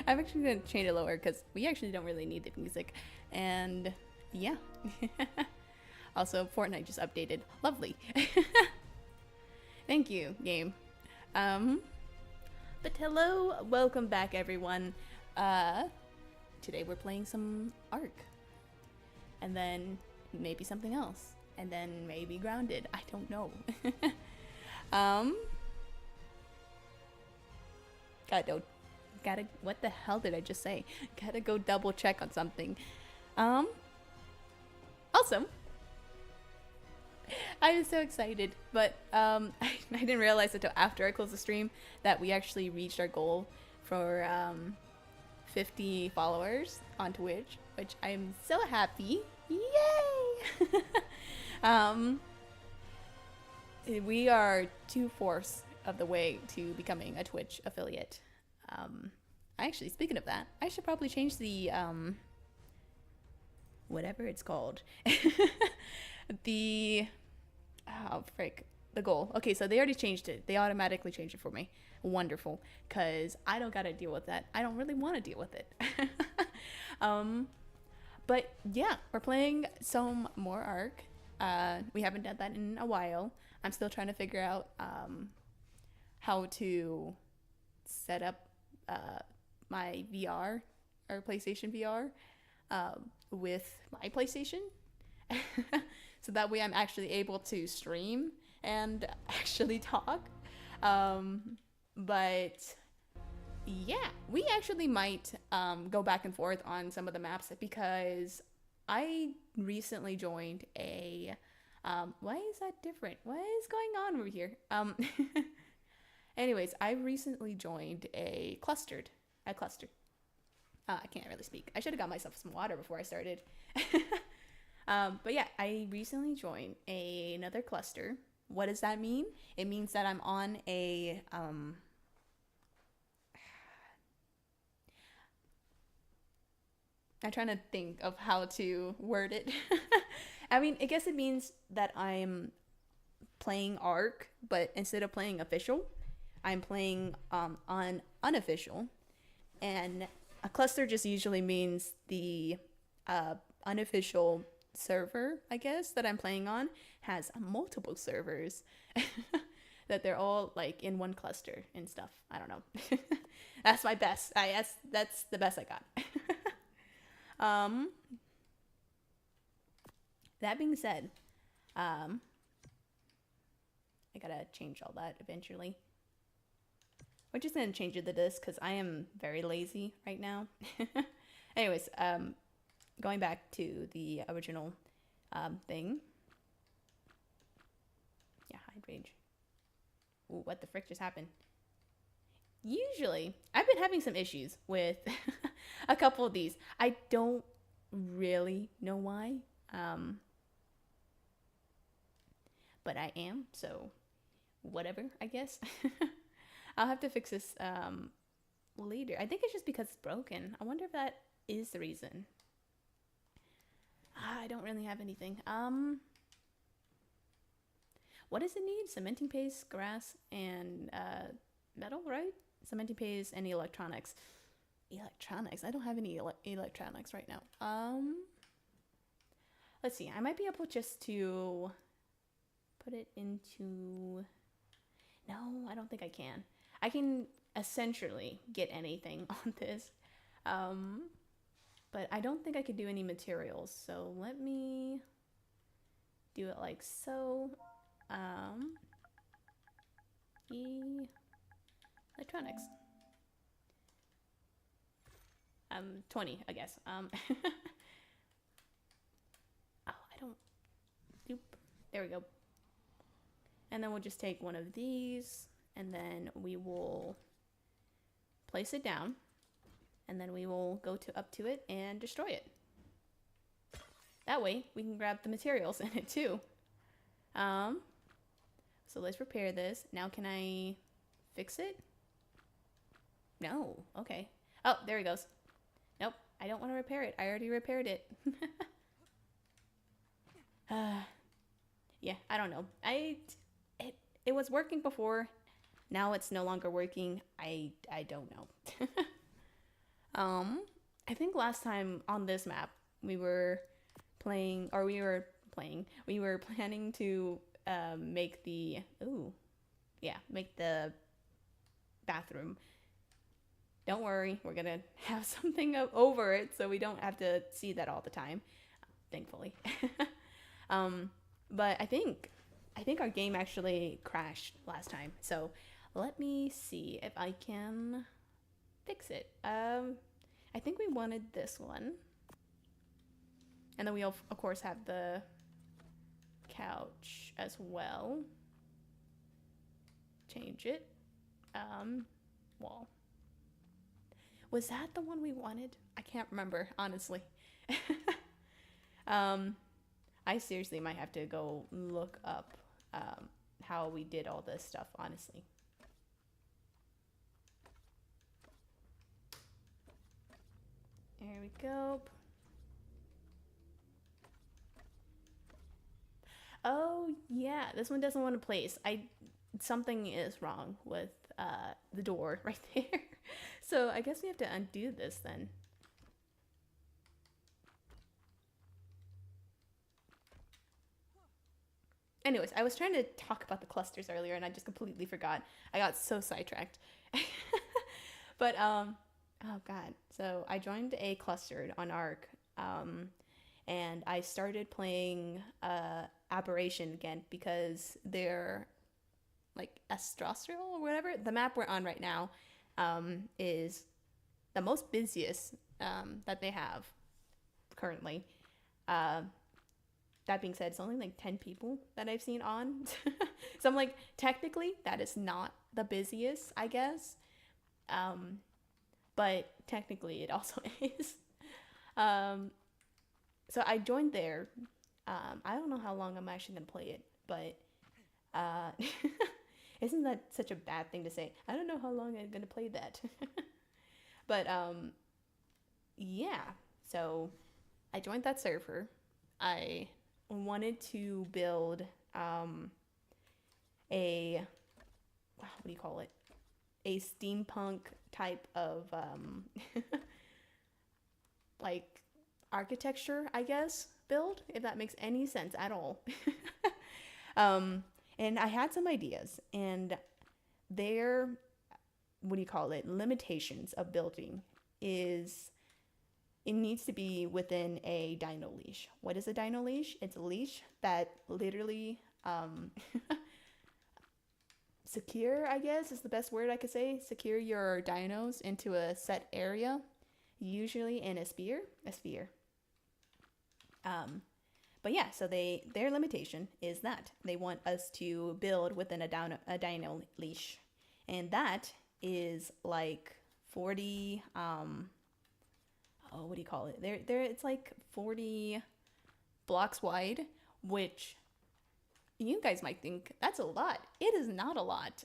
I'm actually gonna change it lower because we actually don't really need the music. And yeah. Also, Fortnite just updated. Lovely. Thank you, game. But hello, welcome back, everyone. Today we're playing some Ark, and then maybe something else, and then maybe Grounded. I don't know. um, gotta. What the hell did I just say? Gotta go double check on something. Also, I was so excited, but I didn't realize until after I closed the stream that we actually reached our goal for 50 followers on Twitch, which I'm so happy. Yay! We are 2/4 of the way to becoming a Twitch affiliate. Actually, speaking of that, I should probably change the whatever it's called. the Oh, frick. The goal. Okay, so they already changed it. They automatically changed it for me. Wonderful. Because I don't got to deal with that. I don't really want to deal with it. But yeah, we're playing some more Ark. We haven't done that in a while. I'm still trying to figure out how to set up my VR or PlayStation VR with my PlayStation. So that way I'm actually able to stream and actually talk. But yeah, we actually might go back and forth on some of the maps because I recently joined a why is that different? What is going on over here? Anyways, I recently joined a cluster. I can't really speak. I should have got myself some water before I started. But yeah, I recently joined another cluster. What does that mean? It means that I'm on a I'm trying to think of how to word it. I mean, I guess it means that I'm playing Ark, but instead of playing official, I'm playing on unofficial. And a cluster just usually means the unofficial server, I guess, that I'm playing on has multiple servers that they're all like in one cluster and stuff. I don't know. That's my best. That's the best I got. That being said, I gotta change all that eventually. We're just gonna change it to this because I am very lazy right now. Anyways, going back to the original thing. Yeah, hide range. Ooh, what the frick just happened? Usually, I've been having some issues with a couple of these. I don't really know why. But I am, so whatever, I guess. I'll have to fix this later. I think it's just because it's broken. I wonder if that is the reason. I don't really have anything. What does it need? Cementing paste, grass, and metal, right? Cementing paste and electronics. Electronics? I don't have any electronics right now. Let's see. I might be able just to put it into... No, I don't think I can. I can essentially get anything on this. But I don't think I could do any materials. So let me do it like so. Electronics. 20, I guess. Oh, I don't... Doop. There we go. And then we'll just take one of these, and then we will place it down, and then we will go up to it and destroy it. That way, we can grab the materials in it too. So let's repair this. Now can I fix it? No. Okay. Oh, there he goes. Nope. I don't want to repair it. I already repaired it. Yeah, I don't know. It was working before. Now it's no longer working. I don't know. Um, I think last time on this map we were playing, or we were planning to make the make the bathroom. Don't worry, we're gonna have something over it so we don't have to see that all the time, thankfully. um, but I think our game actually crashed last time. So let me see if I can fix it. I think we wanted this one, and then we of course have the couch as well. Change it. Wall. Was that the one we wanted? I can't remember, honestly. um, I seriously might have to go look up how we did all this stuff, honestly. There we go. Oh yeah, this one doesn't want to place. Something is wrong with the door right there. So I guess we have to undo this then. Anyways, I was trying to talk about the clusters earlier and I just completely forgot. I got so sidetracked. But oh god. So I joined a clustered on Arc. And I started playing Aberration again because they're like Astraeos or whatever. The map we're on right now is the most busiest that they have currently. That being said, it's only like 10 people that I've seen on. So I'm like, technically, that is not the busiest, I guess. But technically, it also is. So I joined there. I don't know how long I'm actually going to play it, but isn't that such a bad thing to say? I don't know how long I'm going to play that. But yeah, so I joined that server. I wanted to build a, what do you call it? A steampunk type of like architecture, I guess, build, if that makes any sense at all. And I had some ideas, and their, what do you call it, limitations of building is it needs to be within a dino leash. What is a dino leash? It's a leash that literally secure, I guess is the best word I could say. Secure your dinos into a set area, usually in a sphere. But yeah, so their limitation is that they want us to build within a dino leash, and that is like 40 what do you call it? There it's like 40 blocks wide, which you guys might think that's a lot. It is not a lot.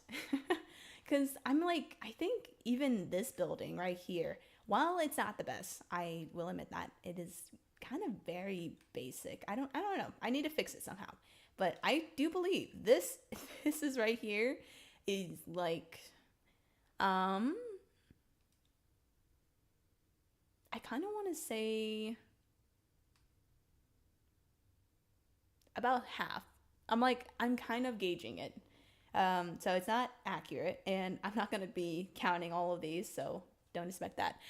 Cuz I'm like, I think even this building right here, while it's not the best, I will admit that it is kind of very basic. I don't know. I need to fix it somehow. But I do believe this this is right here is like I kind of want to say about half. I'm kind of gauging it. So it's not accurate, and I'm not going to be counting all of these, so don't expect that.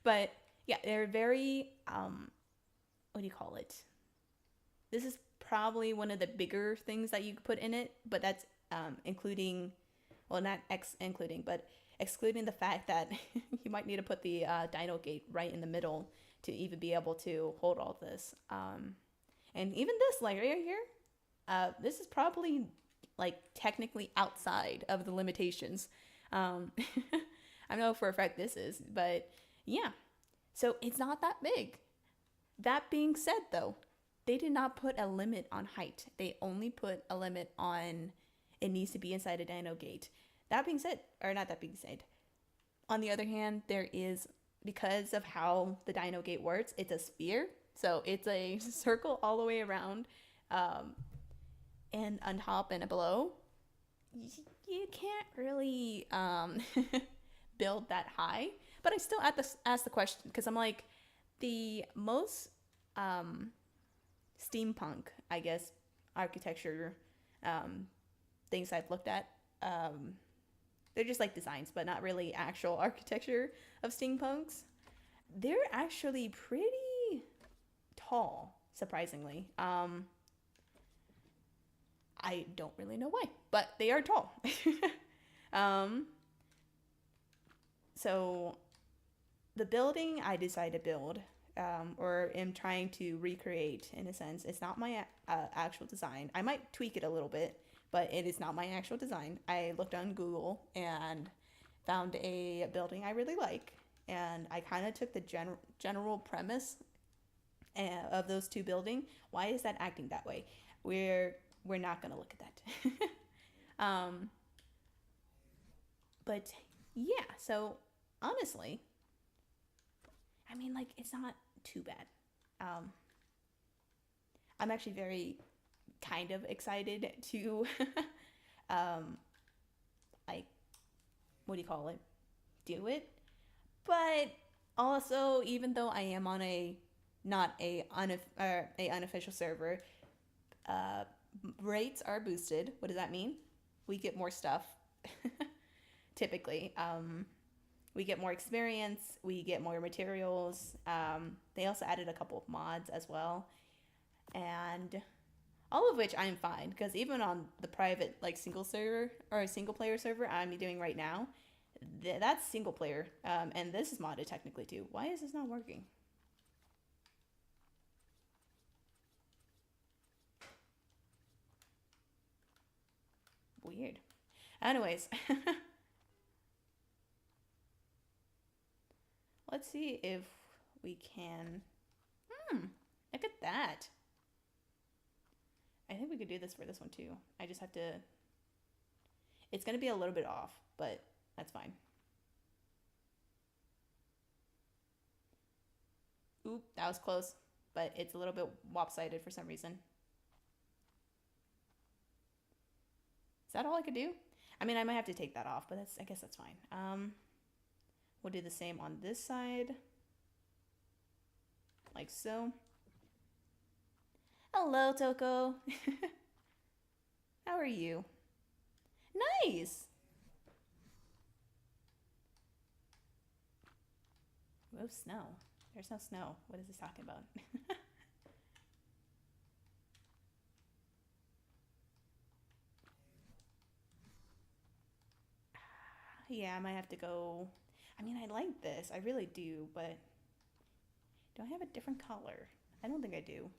But yeah, they're very, what do you call it? This is probably one of the bigger things that you could put in it, but that's including, well, not including, but excluding the fact that you might need to put the dino gate right in the middle to even be able to hold all this. And even this, like right here, this is probably like technically outside of the limitations. I know for a fact this is, but yeah. So it's not that big. That being said, though, they did not put a limit on height. They only put a limit on it needs to be inside a dino gate. That being said, or not that being said, on the other hand, there is, because of how the dino gate works, it's a sphere. So it's a circle all the way around. And on top and below, you can't really build that high. But I still ask the question because I'm like, the most steampunk, I guess, architecture things I've looked at, they're just like designs, but not really actual architecture of steampunks. They're actually pretty tall, surprisingly. I don't really know why, but they are tall. um, so the building I decided to build, or am trying to recreate in a sense, it's not my actual design. I might tweak it a little bit, but it is not my actual design. I looked on Google and found a building I really like, and I kind of took the general premise of those two buildings. Why is that acting that way? We're not gonna look at that. But yeah, so honestly, I mean, like, it's not too bad. I'm actually very kind of excited to like, what do you call it, do it. But also, even though I am on a not a unofficial server, uh, rates are boosted. What does that mean? We get more stuff. Typically, we get more experience. We get more materials. They also added a couple of mods as well, and all of which I'm fine because even on the private like single server or a single player server I'm doing right now, that's single player, and this is modded technically too. Why is this not working? Weird. Anyways, let's see if we can. Look at that. I think we could do this for this one too. I just have to. It's gonna be a little bit off, but that's fine. Oop, that was close, but it's a little bit lopsided for some reason. Is that all I could do? I mean, I might have to take that off, but I guess that's fine. We'll do the same on this side, like so. Hello, Toko. How are you? Nice. Whoa, snow. There's no snow. What is this talking about? Yeah, I might have to go. I mean, I like this. I really do, but do I have a different color? I don't think I do.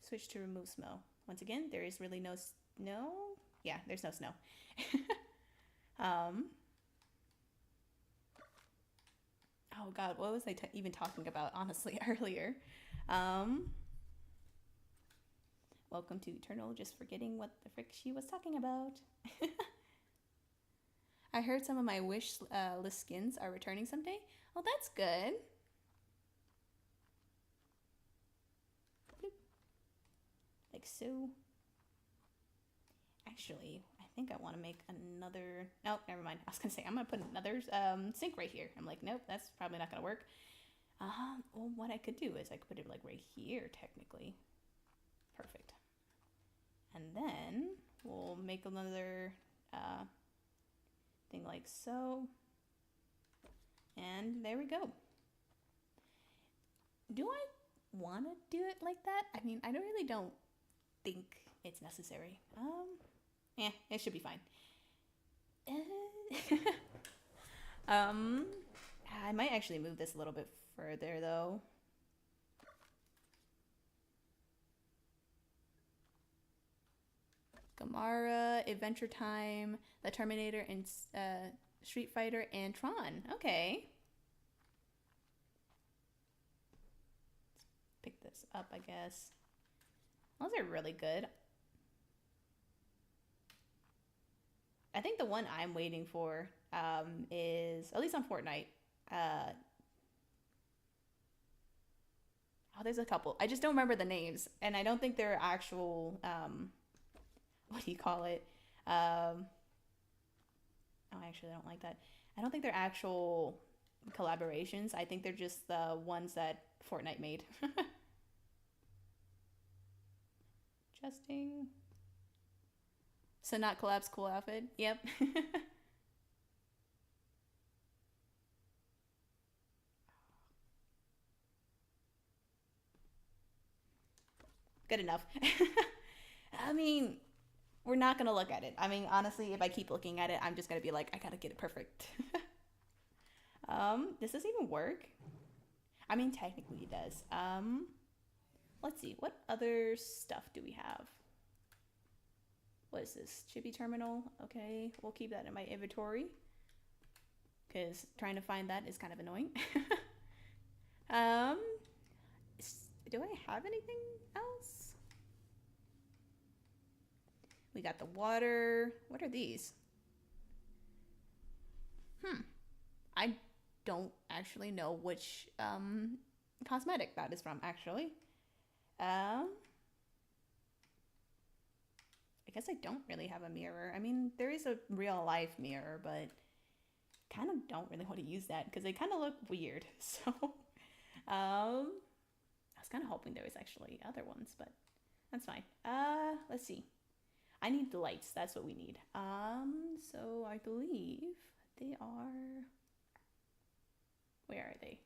Switch to remove snow. Once again, there is really no snow. Yeah, there's no snow. um. Oh God, what was I even talking about? Honestly, earlier. Um. Welcome to Eternal. Just forgetting what the frick she was talking about. I heard some of my wish list skins are returning someday. Oh, that's good. Like so. Actually, I think I want to make another. Nope, never mind. I was gonna say I'm gonna put another sink right here. I'm like, nope, that's probably not gonna work. Well, what I could do is I could put it like right here, technically. Perfect. And then we'll make another thing like so. And there we go. Do I want to do it like that? I mean, I really don't think it's necessary. It should be fine. I might actually move this a little bit further though. Gamara, Adventure Time, The Terminator, and Street Fighter, and Tron. Okay. Let's pick this up, I guess. Those are really good. I think the one I'm waiting for is, at least on Fortnite. Oh, there's a couple. I just don't remember the names, and I don't think they're actual. What do you call it? Oh, actually, I don't like that. I don't think they're actual collaborations. I think they're just the ones that Fortnite made. Justing. So not collabs, cool outfit. Yep. Good enough. I mean, we're not gonna look at it. I mean, honestly, if I keep looking at it, I'm just gonna be like, I gotta get it perfect. Does this even work? I mean, technically it does. Let's see, what other stuff do we have? What is this? Chibi terminal. Okay, we'll keep that in my inventory because trying to find that is kind of annoying. um, do I have anything else? We got the water. What are these? I don't actually know which cosmetic that is from, actually. I guess I don't really have a mirror. I mean, there is a real life mirror, but kind of don't really want to use that because they kind of look weird. So, I was kind of hoping there was actually other ones, but that's fine. Let's see. I need the lights. That's what we need. So I believe they are. Where are they?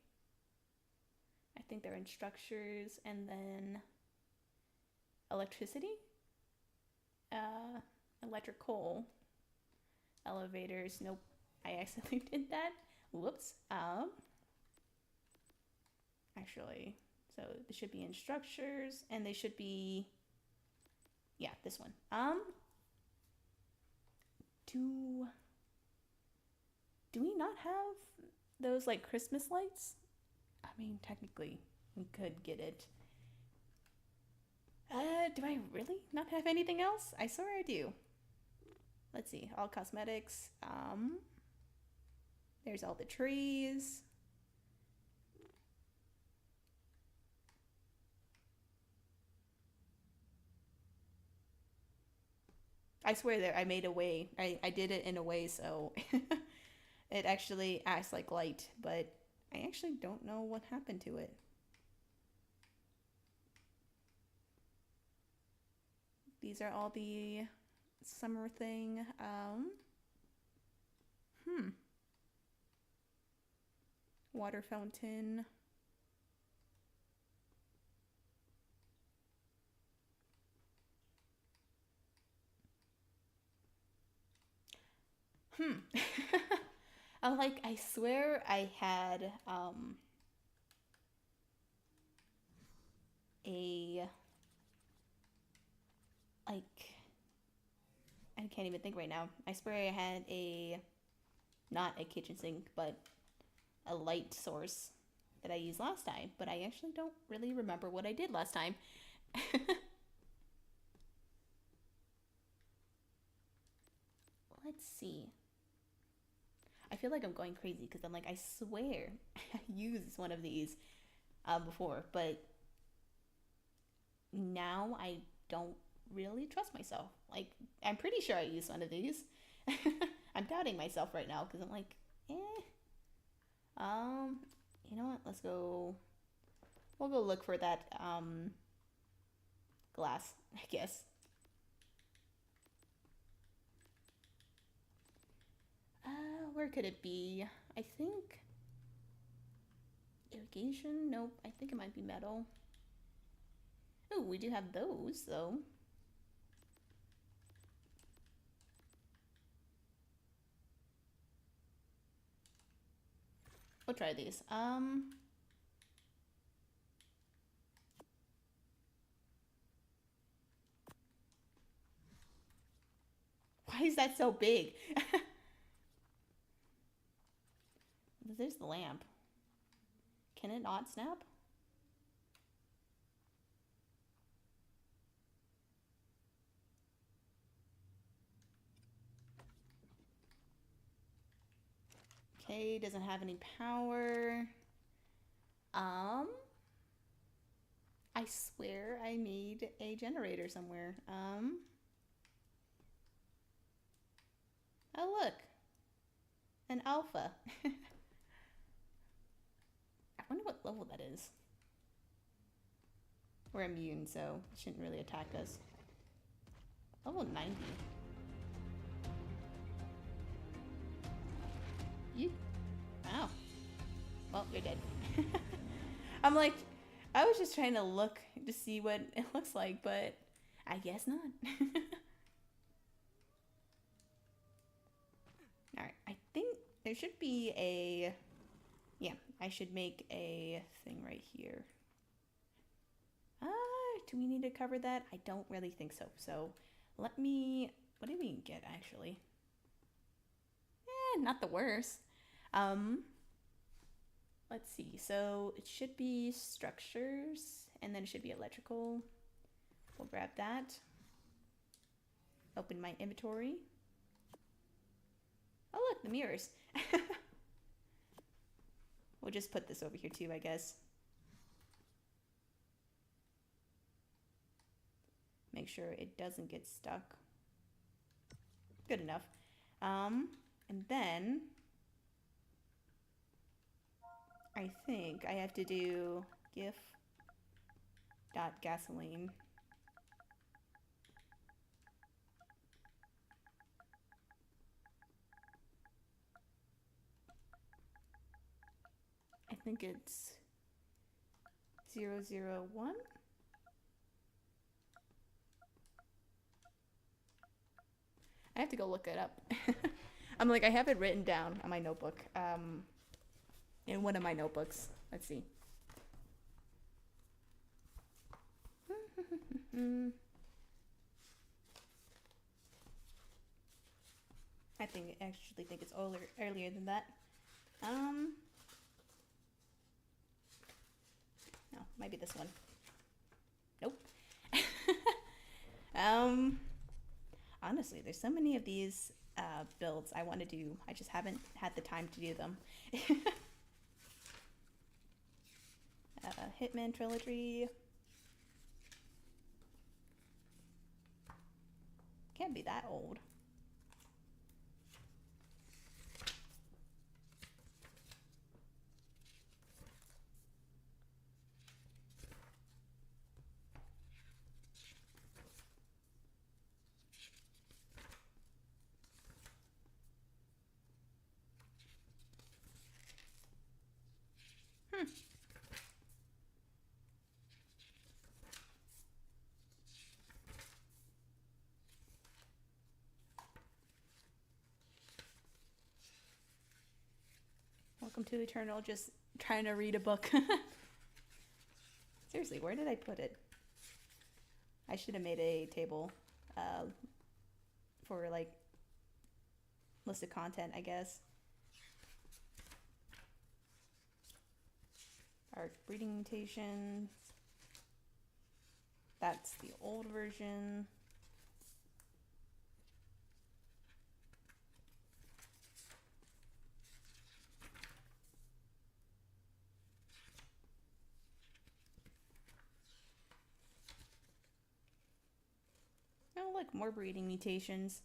I think they're in structures and then electricity, electrical, elevators. Nope, I accidentally did that. Whoops. Actually, so they should be in structures and they should be, yeah, this one. Do we not have those like Christmas lights? I mean, technically, we could get it. Do I really not have anything else? I swear I do. Let's see, all cosmetics. There's all the trees. I swear that I made a way. I did it in a way so it actually acts like light, but I actually don't know what happened to it. These are all the summer thing. Water fountain. I'm like, I swear I had a like I can't even think right now. I swear I had a not a kitchen sink, but a light source that I used last time, but I actually don't really remember what I did last time. Let's see. I feel like I'm going crazy because I'm like, I swear I used one of these before, but now I don't really trust myself. Like, I'm pretty sure I used one of these. I'm doubting myself right now because I'm like, eh. You know what? Let's go. We'll go look for that glass, I guess. Where could it be? I think irrigation. Nope. I think it might be metal. Oh, we do have those though. We'll try these. Why is that so big? There's the lamp. Can it not snap? Okay, doesn't have any power. I swear I made a generator somewhere. Oh look. An alpha. I wonder what level that is. We're immune, so it shouldn't really attack us. Level 90. You. Wow. Well, you're dead. I'm like, I was just trying to look to see what it looks like, but I guess not. Alright, I think there should be a... Yeah, I should make a thing right here. Do we need to cover that? I don't really think so. So let me... What did we get, actually? Not the worst. Let's see. So it should be structures, and then it should be electrical. We'll grab that. Open my inventory. Oh, look, the mirrors. We'll just put this over here too, I guess. Make sure it doesn't get stuck. Good enough. And then I think I have to do gif.gasoline. I think it's 001. I have to go look it up. I'm like, I have it written down on my notebook. In one of my notebooks. Let's see. I actually think it's earlier than that. No, might be this one. Nope. Honestly, there's so many of these builds I want to do. I just haven't had the time to do them. Hitman trilogy. Can't be that old. Welcome to Eternal, just trying to read a book. Seriously, where did I put it? I should have made a table for like listed content, I guess. Art breeding mutations. That's the old version. Oh, look, more breeding mutations.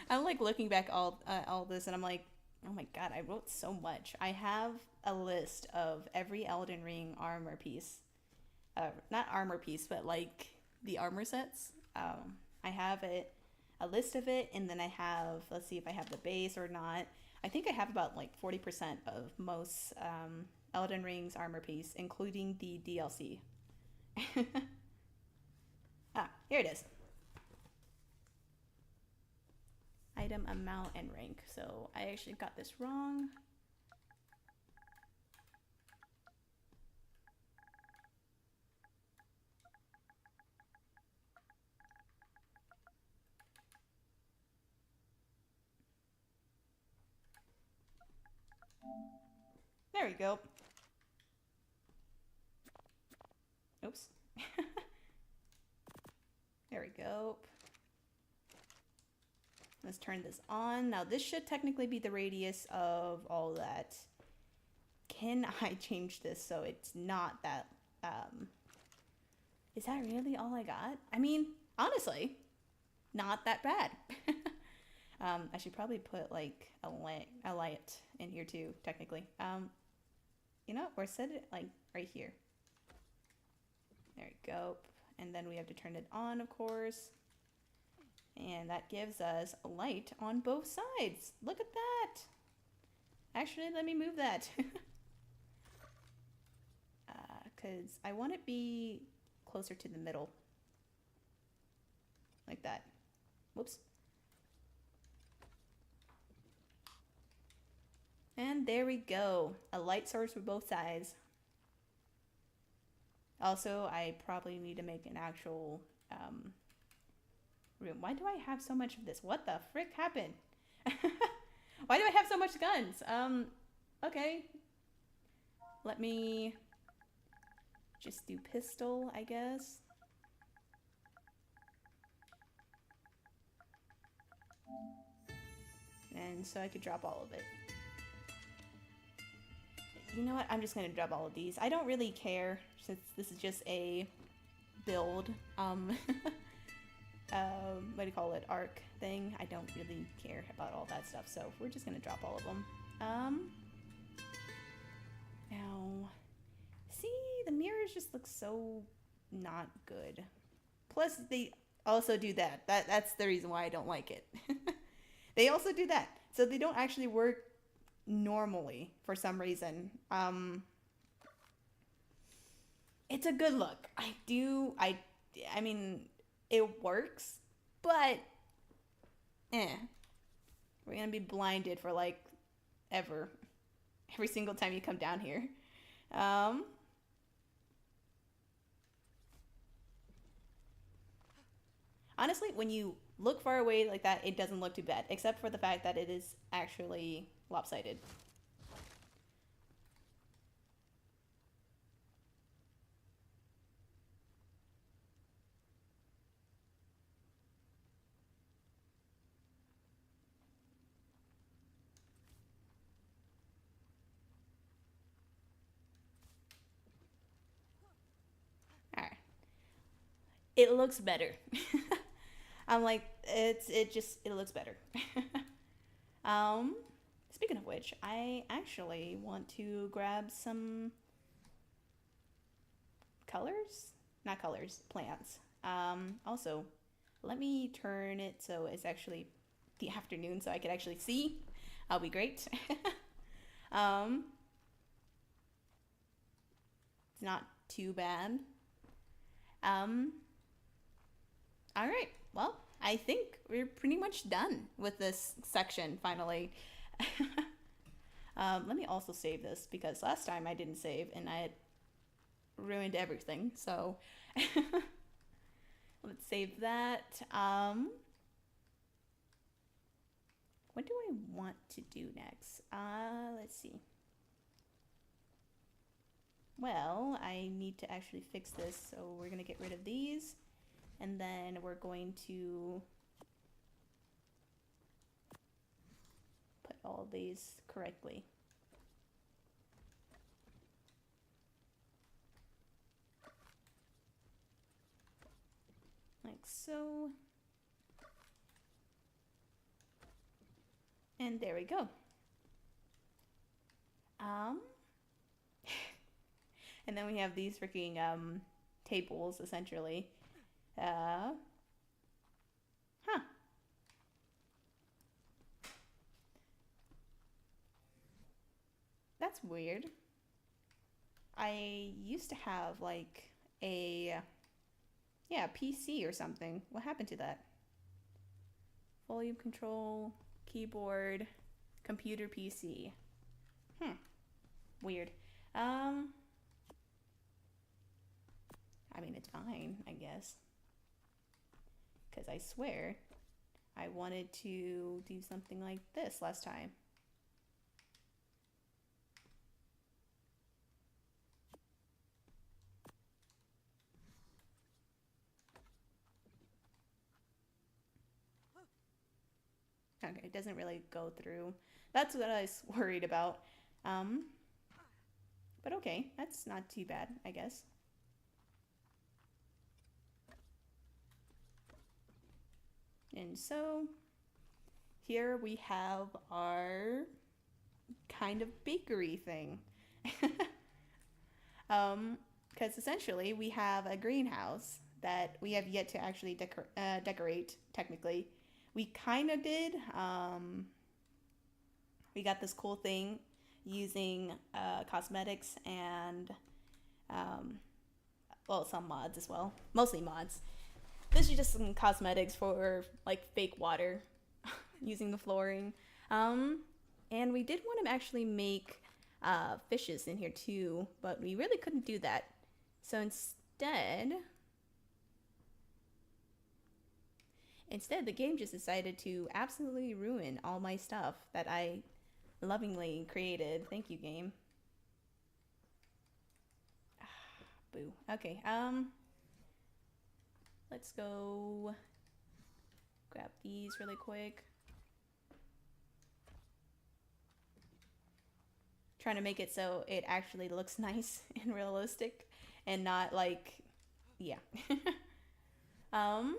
I'm like looking back all this, and I'm like, oh my god, I wrote so much. I have a list of every Elden Ring armor piece. Not armor piece, but like the armor sets. I have a list of it, and then I have, let's see if I have the base or not. I think I have about like 40% of most Elden Ring's armor piece, including the DLC. Here it is. Item amount and rank. So I actually got this wrong. There we go. Oops. There we go. Let's turn this on. Now this should technically be the radius of all that can I change this so it's not that, is that really all I got? I mean, honestly, not that bad. I should probably put like a light in here too, technically. You know, or set it like right here. There we go. And then we have to turn it on, of course. And that gives us a light on both sides. Look at that. Actually, let me move that. Because I want it to be closer to the middle. Like that. Whoops. And there we go. A light source for both sides. Also, I probably need to make an actual room. Why do I have so much of this? What the frick happened? Why do I have so much guns? Okay. Let me just do pistol, I guess. And so I could drop all of it. You know what? I'm just gonna drop all of these. I don't really care since this is just a build. What do you call it? Arc thing. I don't really care about all that stuff, so we're just gonna drop all of them. Now, see, the mirrors just look so not good. Plus, they also do that. That's the reason why I don't like it. They also do that, so they don't actually work normally for some reason. It's a good look. I mean, it works, but we're gonna be blinded for like every single time you come down here. Honestly, when you look far away like that, it doesn't look too bad, except for the fact that it is actually lopsided. Alright. It looks better. I'm like, it looks better. Speaking of which, I actually want to grab some colors? Not colors, plants. Also, let me turn it so it's actually the afternoon so I can actually see. That'll be great. um, it's not too bad. All right. Well, I think we're pretty much done with this section finally. Let me also save this because last time I didn't save and I had ruined everything. So let's save that. What do I want to do next? Let's see. Well, I need to actually fix this, so we're gonna get rid of these, and then we're going to put all these correctly. Like so. And there we go. And then we have these freaking tables essentially. Huh. That's weird. I used to have like a PC or something. What happened to that? Volume control, keyboard, computer PC. Weird. I mean, it's fine, I guess. Because I swear I wanted to do something like this last time. Okay, it doesn't really go through. That's what I was worried about. But okay, that's not too bad, I guess. And so here we have our kind of bakery thing. Because essentially we have a greenhouse that we have yet to actually decorate, technically. We kind of did. We got this cool thing using cosmetics and, um, well, some mods as well. Mostly mods. This is just some cosmetics for like fake water using the flooring. Um, and we did want to actually make fishes in here too, but we really couldn't do that. So instead the game just decided to absolutely ruin all my stuff that I lovingly created. Thank you, game. Boo. Okay, let's go grab these really quick. Trying to make it so it actually looks nice and realistic and not like, yeah. um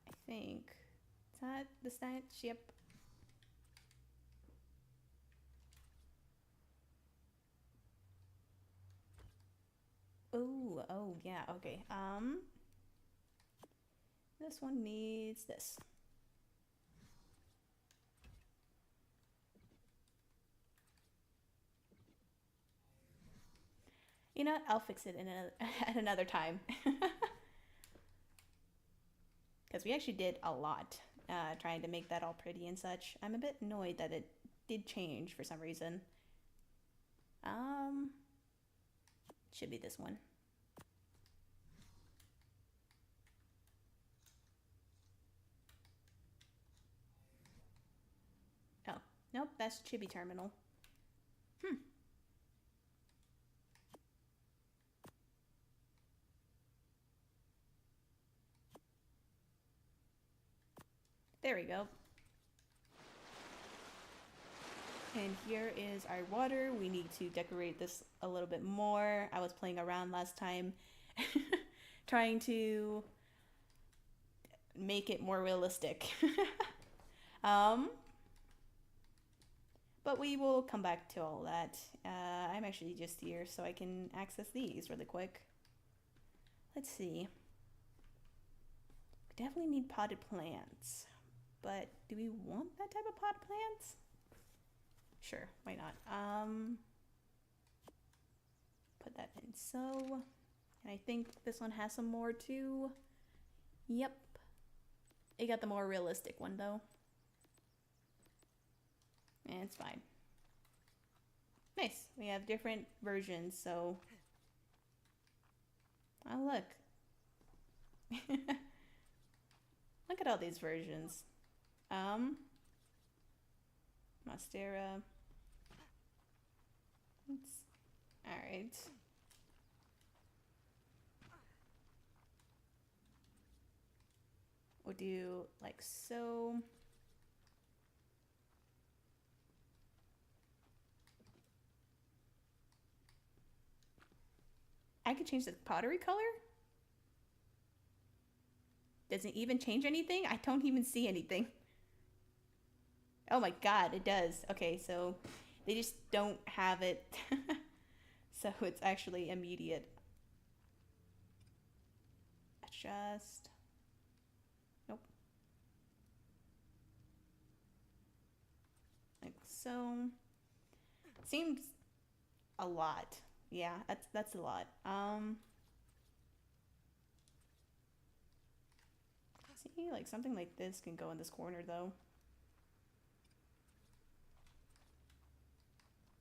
I think, is that the stench? Yep. Oh yeah, okay. This one needs this. You know what? I'll fix it at another time. Because we actually did a lot trying to make that all pretty and such. I'm a bit annoyed that it did change for some reason. Um, should be this one. Oh, nope, that's Chibi Terminal. Hmm. There we go. And here is our water. We need to decorate this a little bit more. I was playing around last time trying to make it more realistic. um, but we will come back to all that. I'm actually just here so I can access these really quick. Let's see. We definitely need potted plants. But do we want that type of potted plants? Sure, why not? Put that in so. And I think this one has some more too. Yep. It got the more realistic one though. And it's fine. Nice. We have different versions, so. Oh, look. Look at all these versions. Monstera. Alright. We'll do like so. I could change the pottery color? Does it even change anything? I don't even see anything. Oh my god, it does. Okay, so they just don't have it. So it's actually immediate. Adjust. Nope. Like so. Seems a lot. Yeah, that's a lot. See, like something like this can go in this corner though.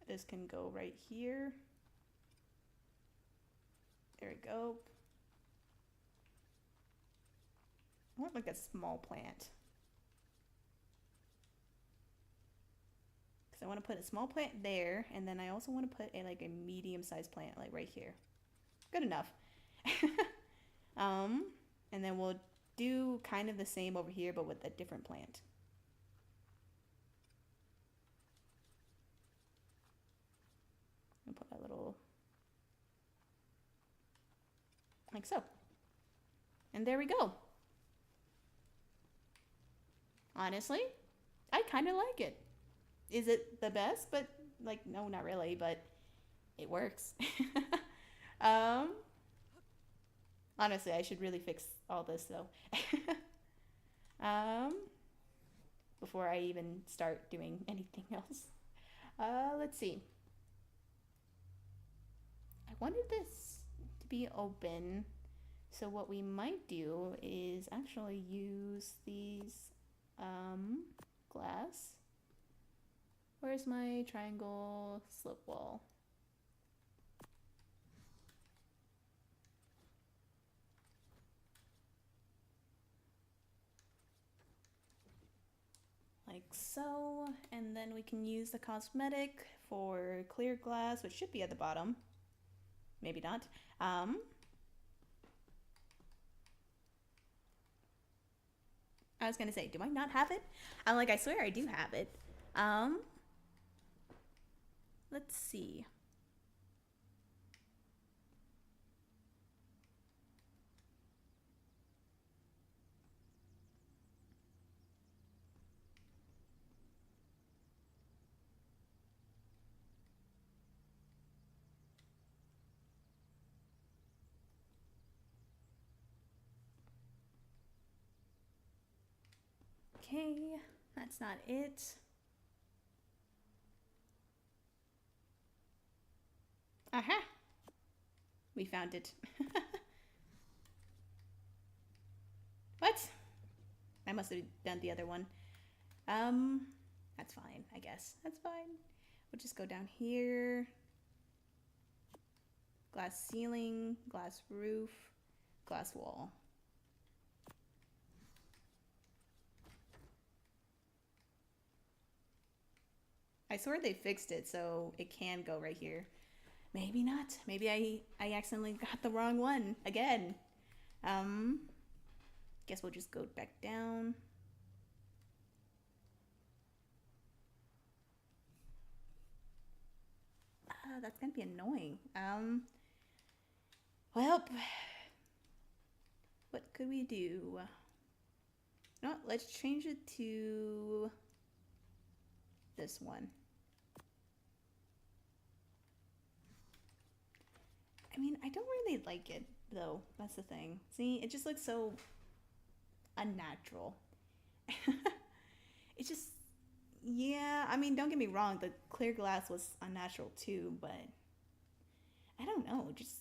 This can go right here. There we go. I want like a small plant. Because I want to put a small plant there, and then I also want to put a like a medium-sized plant like right here. Good enough. And then we'll do kind of the same over here, but with a different plant. put a little like so. And there we go. Honestly, I kind of like it. Is it the best? But like, no, not really, but it works. um, honestly, I should really fix all this though. um, before I even start doing anything else. Let's see. I wanted this to be open. So what we might do is actually use these glass. Where's my triangle slip wall? Like so, and then we can use the cosmetic for clear glass, which should be at the bottom. Maybe not. I was gonna say, do I not have it? I'm like, I swear I do have it. Let's see. Okay, that's not it. Aha! We found it. What? I must have done the other one. That's fine, I guess. That's fine. We'll just go down here. Glass ceiling, glass roof, glass wall. I swear they fixed it so it can go right here. Maybe not. Maybe I accidentally got the wrong one again. Guess we'll just go back down. That's gonna be annoying. Well, what could we do? No, let's change it to this one. I mean, I don't really like it though. That's the thing. See, it just looks so unnatural. It just, yeah, I mean, don't get me wrong, the clear glass was unnatural too, but I don't know, it just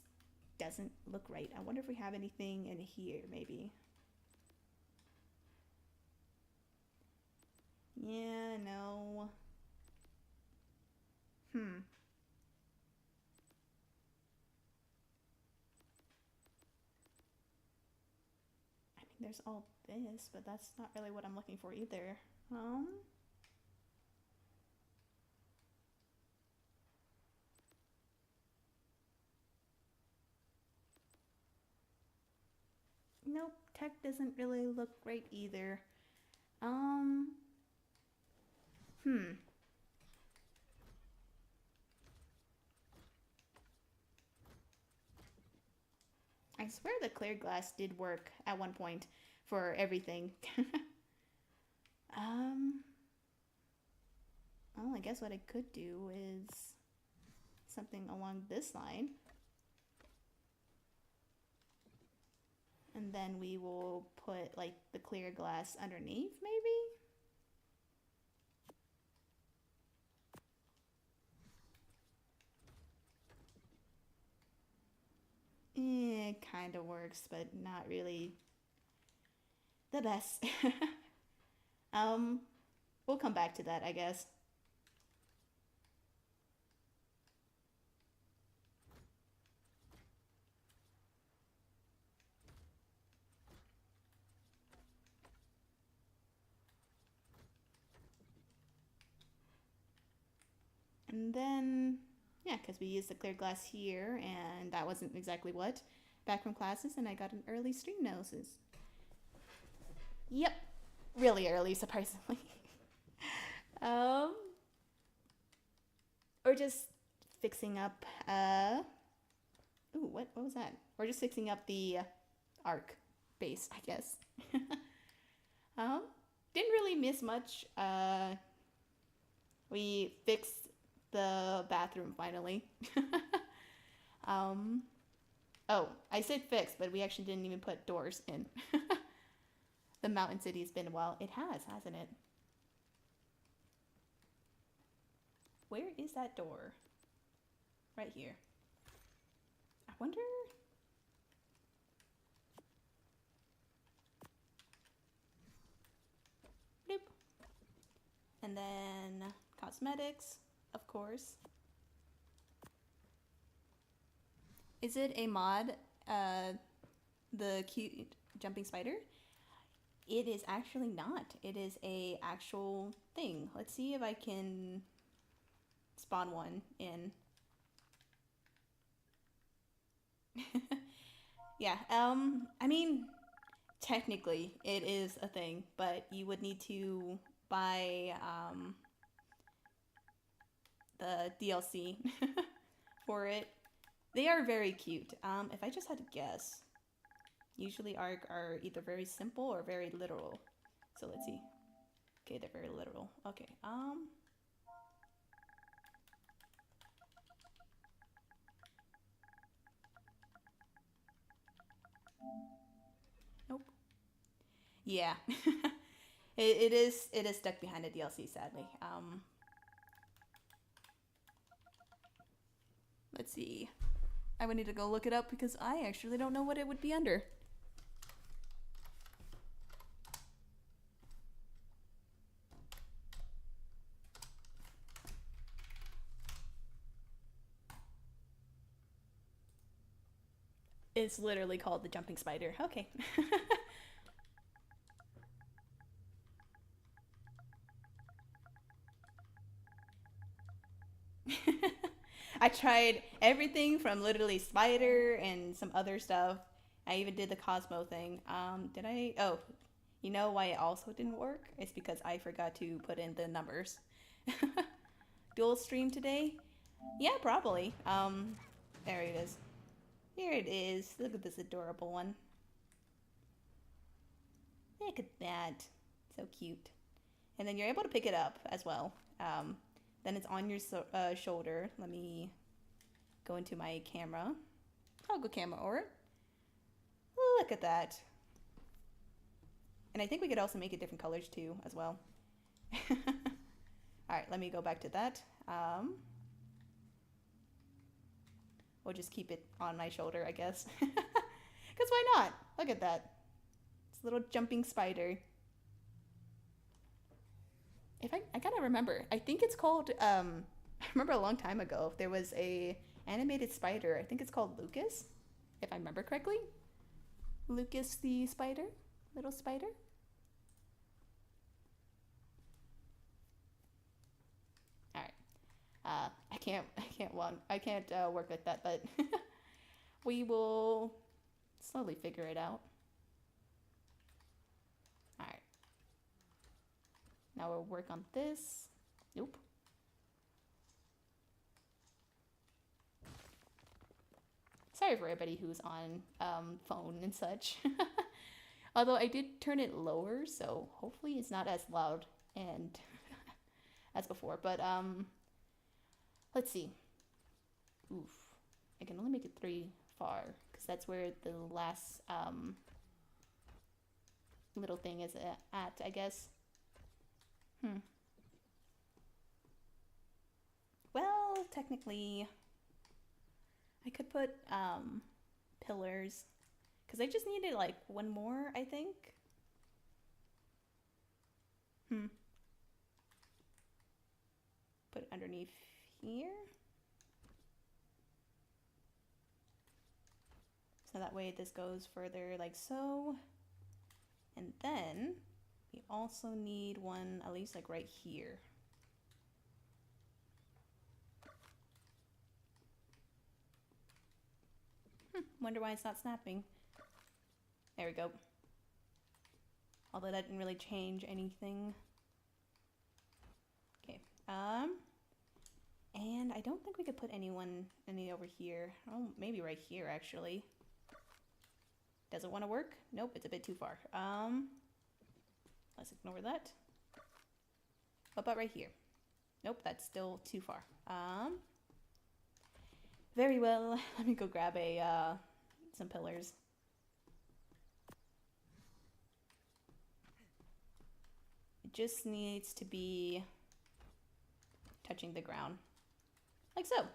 doesn't look right. I wonder if we have anything in here, maybe. Yeah, no. Hmm. I mean, there's all this, but that's not really what I'm looking for either. Nope, tech doesn't really look great either. Um, hmm. I swear the clear glass did work at one point for everything. um, well, I guess what I could do is something along this line. And then we will put like the clear glass underneath, maybe? It kind of works, but not really the best. um, we'll come back to that, I guess. And then, yeah, because we used the clear glass here, and that wasn't exactly what. Back from classes, and I got an early stream noses. Yep, really early, surprisingly. um, or just fixing up, ooh, what was that? We're just fixing up the arc base, I guess. Didn't really miss much. We fixed the bathroom finally. Oh, I said fixed, but we actually didn't even put doors in. The Mountain City's been a while. It has, hasn't it? Where is that door? Right here. I wonder... Nope. And then cosmetics, of course. Is it a mod, the cute jumping spider? It is actually not. It is a actual thing. Let's see if I can spawn one in. Yeah, I mean, technically it is a thing, but you would need to buy, the DLC for it. They are very cute. If I just had to guess, usually ARC are either very simple or very literal. So let's see. Okay, they're very literal. Okay, nope. Yeah. it is stuck behind a DLC, sadly. Let's see. I would need to go look it up because I actually don't know what it would be under. It's literally called the jumping spider. Okay. I tried everything from literally spider and some other stuff. I even did the Cosmo thing. Did I? Oh, you know why it also didn't work? It's because I forgot to put in the numbers. Dual stream today? Yeah, probably. There it is. Here it is. Look at this adorable one. Look at that. So cute. And then you're able to pick it up as well. Then it's on your shoulder. Let me go into my camera. Toggle camera over. Look at that. And I think we could also make it different colors too as well. Alright, let me go back to that. We'll just keep it on my shoulder, I guess. Because why not? Look at that. It's a little jumping spider. If I gotta remember, I think it's called, I remember a long time ago, there was a animated spider. I think it's called Lucas, if I remember correctly. Lucas the spider, little spider. All right, I can't work like that, but we will slowly figure it out. All right. Now we'll work on this. Nope. Sorry for everybody who's on phone and such. Although I did turn it lower, so hopefully it's not as loud and as before. But let's see. Oof. I can only make it 3 far because that's where the last little thing is at, I guess. Well, technically, I could put pillars because I just needed like 1 more, I think. Put it underneath here. So that way this goes further like so. And then we also need one at least like right here. Wonder why it's not snapping. There we go. Although that didn't really change anything. Okay. And I don't think we could put any over here. Oh, maybe right here actually. Does it want to work? Nope, it's a bit too far. Let's ignore that. What about right here? Nope, that's still too far. Very well. Let me go grab some pillars. It just needs to be touching the ground, like so.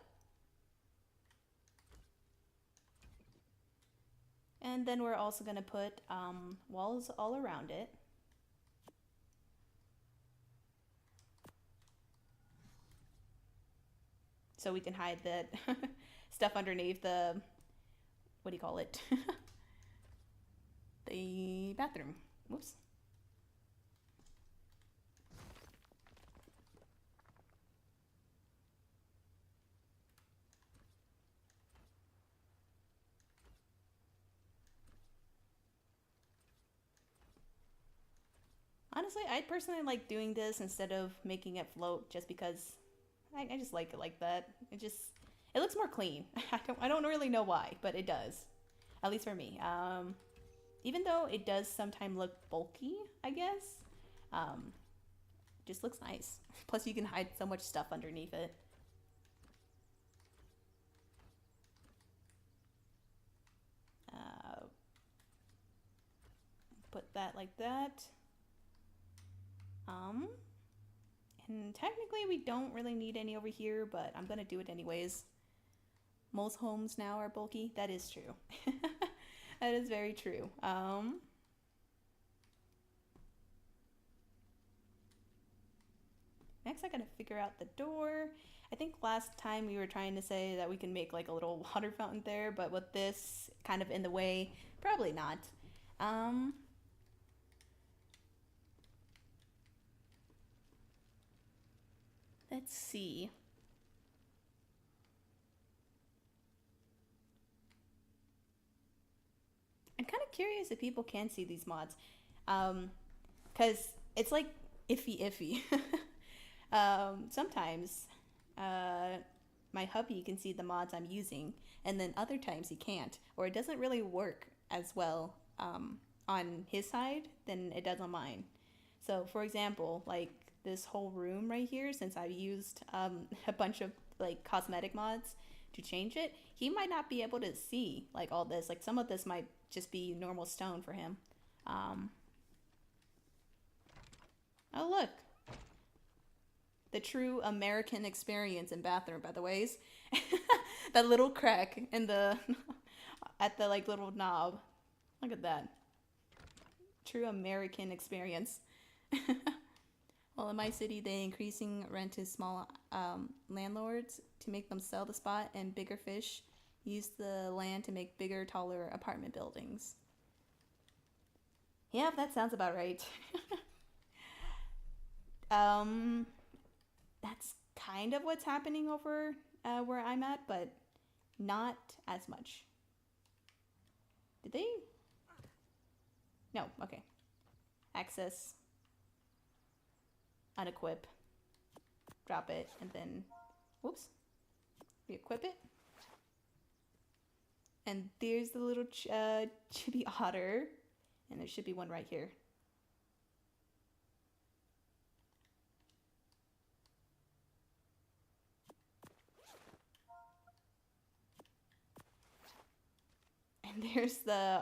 And then we're also gonna put walls all around it. So we can hide the stuff underneath the, what do you call it? The bathroom. Whoops. Honestly, I personally like doing this instead of making it float just because I just like it like that. It looks more clean. I don't really know why, but it does. At least for me. Even though it does sometimes look bulky, I guess. Just looks nice. Plus you can hide so much stuff underneath it. Put that like that. And technically we don't really need any over here, but I'm gonna do it anyways. Most homes now are bulky. That is true. That is very true. Next I gotta figure out the door. I think last time we were trying to say that we can make like a little water fountain there, but with this kind of in the way, probably not. Let's see. I'm kind of curious if people can see these mods. Because it's like iffy. Sometimes my hubby can see the mods I'm using, and then other times he can't, or it doesn't really work as well on his side than it does on mine. So, for example, like this whole room right here, since I've used a bunch of like cosmetic mods to change it, he might not be able to see like all this. Like some of this might just be normal stone for him. Oh look, the true American experience in bathroom, by the ways. That little crack in the at the like little knob. Look at that. True American experience. Well, in my city, they increasing rent to small landlords to make them sell the spot, and bigger fish use the land to make bigger, taller apartment buildings. Yeah, that sounds about right. That's kind of what's happening over where I'm at, but not as much. Did they? No, okay. Access. Unequip. Drop it, and then, whoops. Re-equip it. And there's the little chibi otter. And there should be one right here. And there's the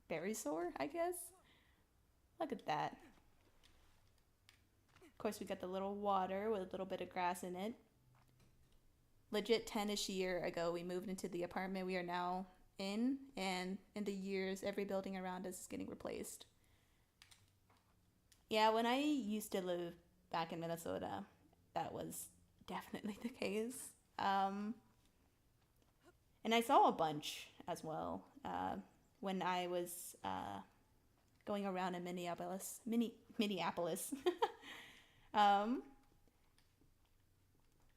berry soar, I guess. Look at that. Of course, we got the little water with a little bit of grass in it. Legit 10-ish year ago, we moved into the apartment we are now in, and in the years, every building around us is getting replaced. Yeah, when I used to live back in Minnesota, that was definitely the case. And I saw a bunch as well when I was going around in Minneapolis.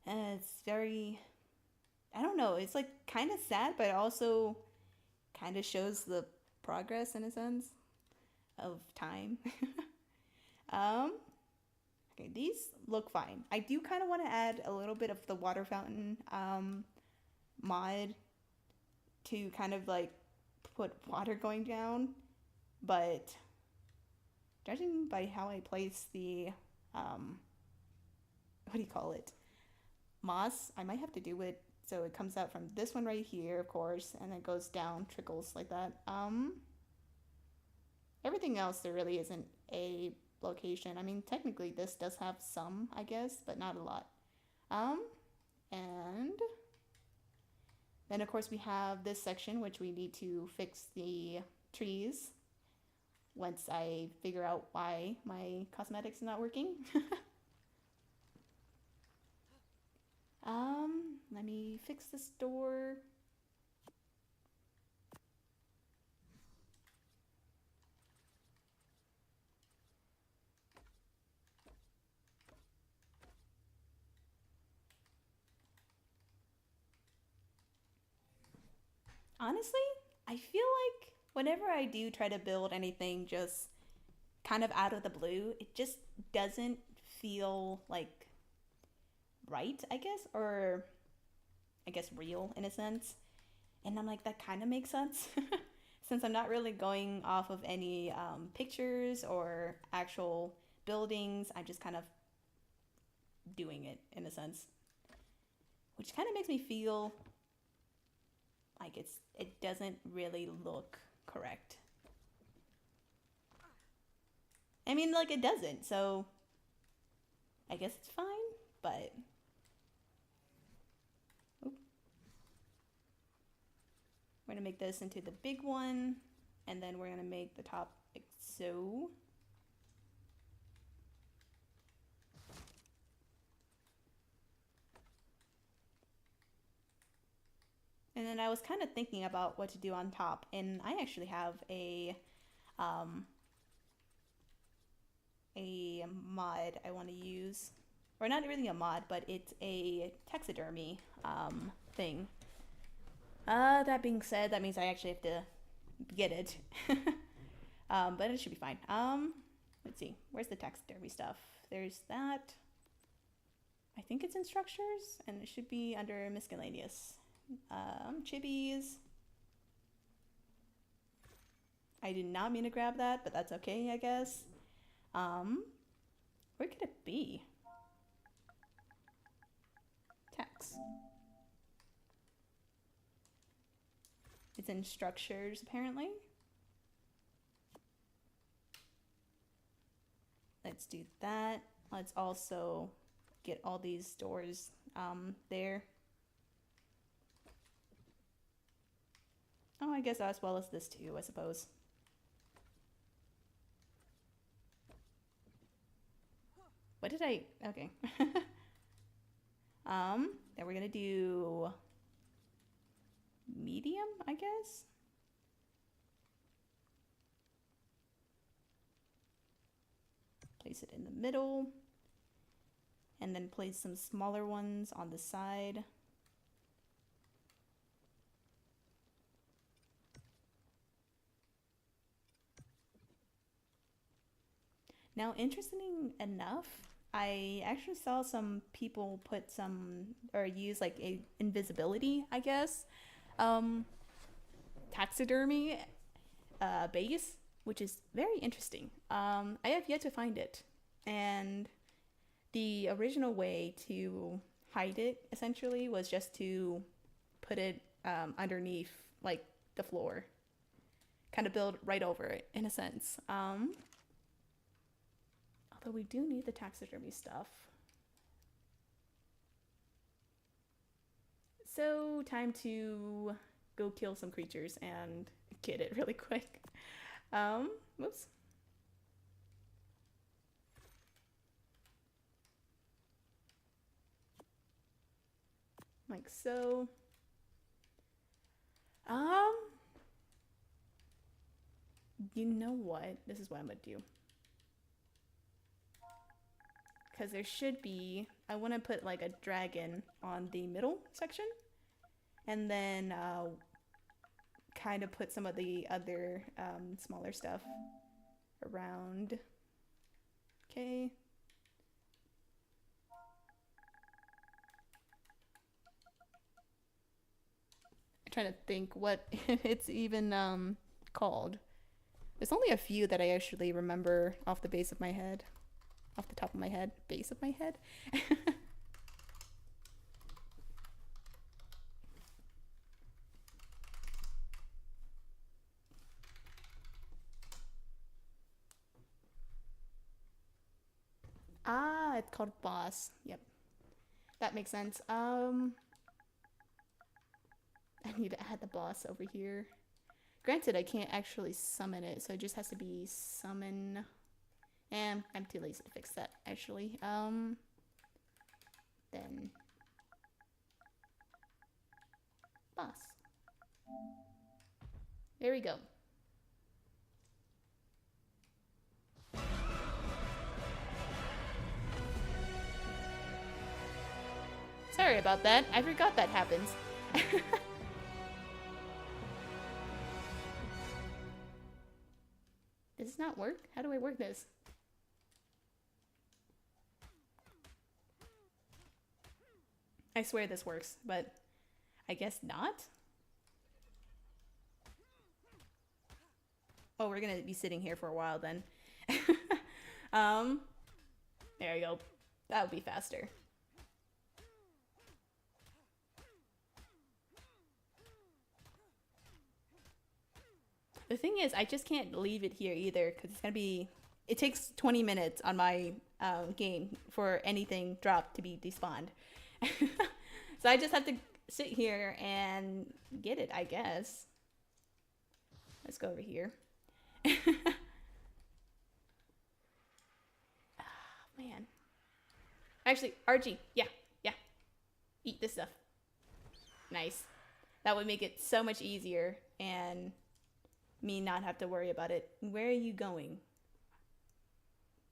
And it's very, I don't know, it's like kind of sad, but also kind of shows the progress in a sense of time. I Okay, these look fine. I do kind of want to add a little bit of the water fountain mod to kind of like put water going down, but judging by how I place the what do you call it, moss, I might have to do it so it comes out from this one right here, of course, and it goes down, trickles like that. Everything else there really isn't a location. I mean, technically this does have some, I guess, but not a lot. And then of course we have this section which we need to fix the trees once I figure out why my cosmetics is not working. Let me fix this door. Honestly, I feel like whenever I do try to build anything just kind of out of the blue, it just doesn't feel like right, I guess, or I guess real in a sense. And I'm like, that kind of makes sense. Since I'm not really going off of any pictures or actual buildings, I'm just kind of doing it in a sense, which kind of makes me feel like it doesn't really look correct. I mean, like it doesn't, so I guess it's fine, but oop. We're gonna make this into the big one, and then we're gonna make the top like so. And then I was kind of thinking about what to do on top, and I actually have um, a mod I want to use, or not really a mod, but it's a taxidermy thing. That being said, that means I actually have to get it, but it should be fine. Let's see, where's the taxidermy stuff? There's that. I think it's in structures, and it should be under miscellaneous. Chibis. I did not mean to grab that, but that's okay, I guess. Where could it be? Text. It's in structures, apparently. Let's do that. Let's also get all these doors there. Oh, I guess as well as this too, I suppose. What did I... Okay. Then we're gonna do medium, I guess. Place it in the middle. And then place some smaller ones on the side. Now, interesting enough, I actually saw some people put some, or use like a invisibility, I guess, taxidermy base, which is very interesting. I have yet to find it. And the original way to hide it, essentially, was just to put it underneath, like, the floor. Kind of build right over it, in a sense. Although we do need the taxidermy stuff. So, time to go kill some creatures and get it really quick. Whoops. Like so. You know what? This is what I'm gonna do. Because there should be, I want to put like a dragon on the middle section, and then kind of put some of the other smaller stuff around. Okay. trying to think what it's even called. There's only a few that I actually remember off the base of my head. Off the top of my head. Base of my head? Ah, it's called boss. Yep. That makes sense. I need to add the boss over here. Granted, I can't actually summon it, so it just has to be summon. And I'm too lazy to fix that, actually. Then boss. There we go. Sorry about that. I forgot that happens. Does this not work? How do I work this? I swear this works, but I guess not? Oh, we're gonna be sitting here for a while then. There you go. That would be faster. The thing is, I just can't leave it here either, because it's gonna be... It takes 20 minutes on my game for anything dropped to be despawned. So I just have to sit here and get it, I guess. Let's go over here. Oh, man. Actually, RG, yeah. Eat this stuff. Nice. That would make it so much easier and me not have to worry about it. Where are you going?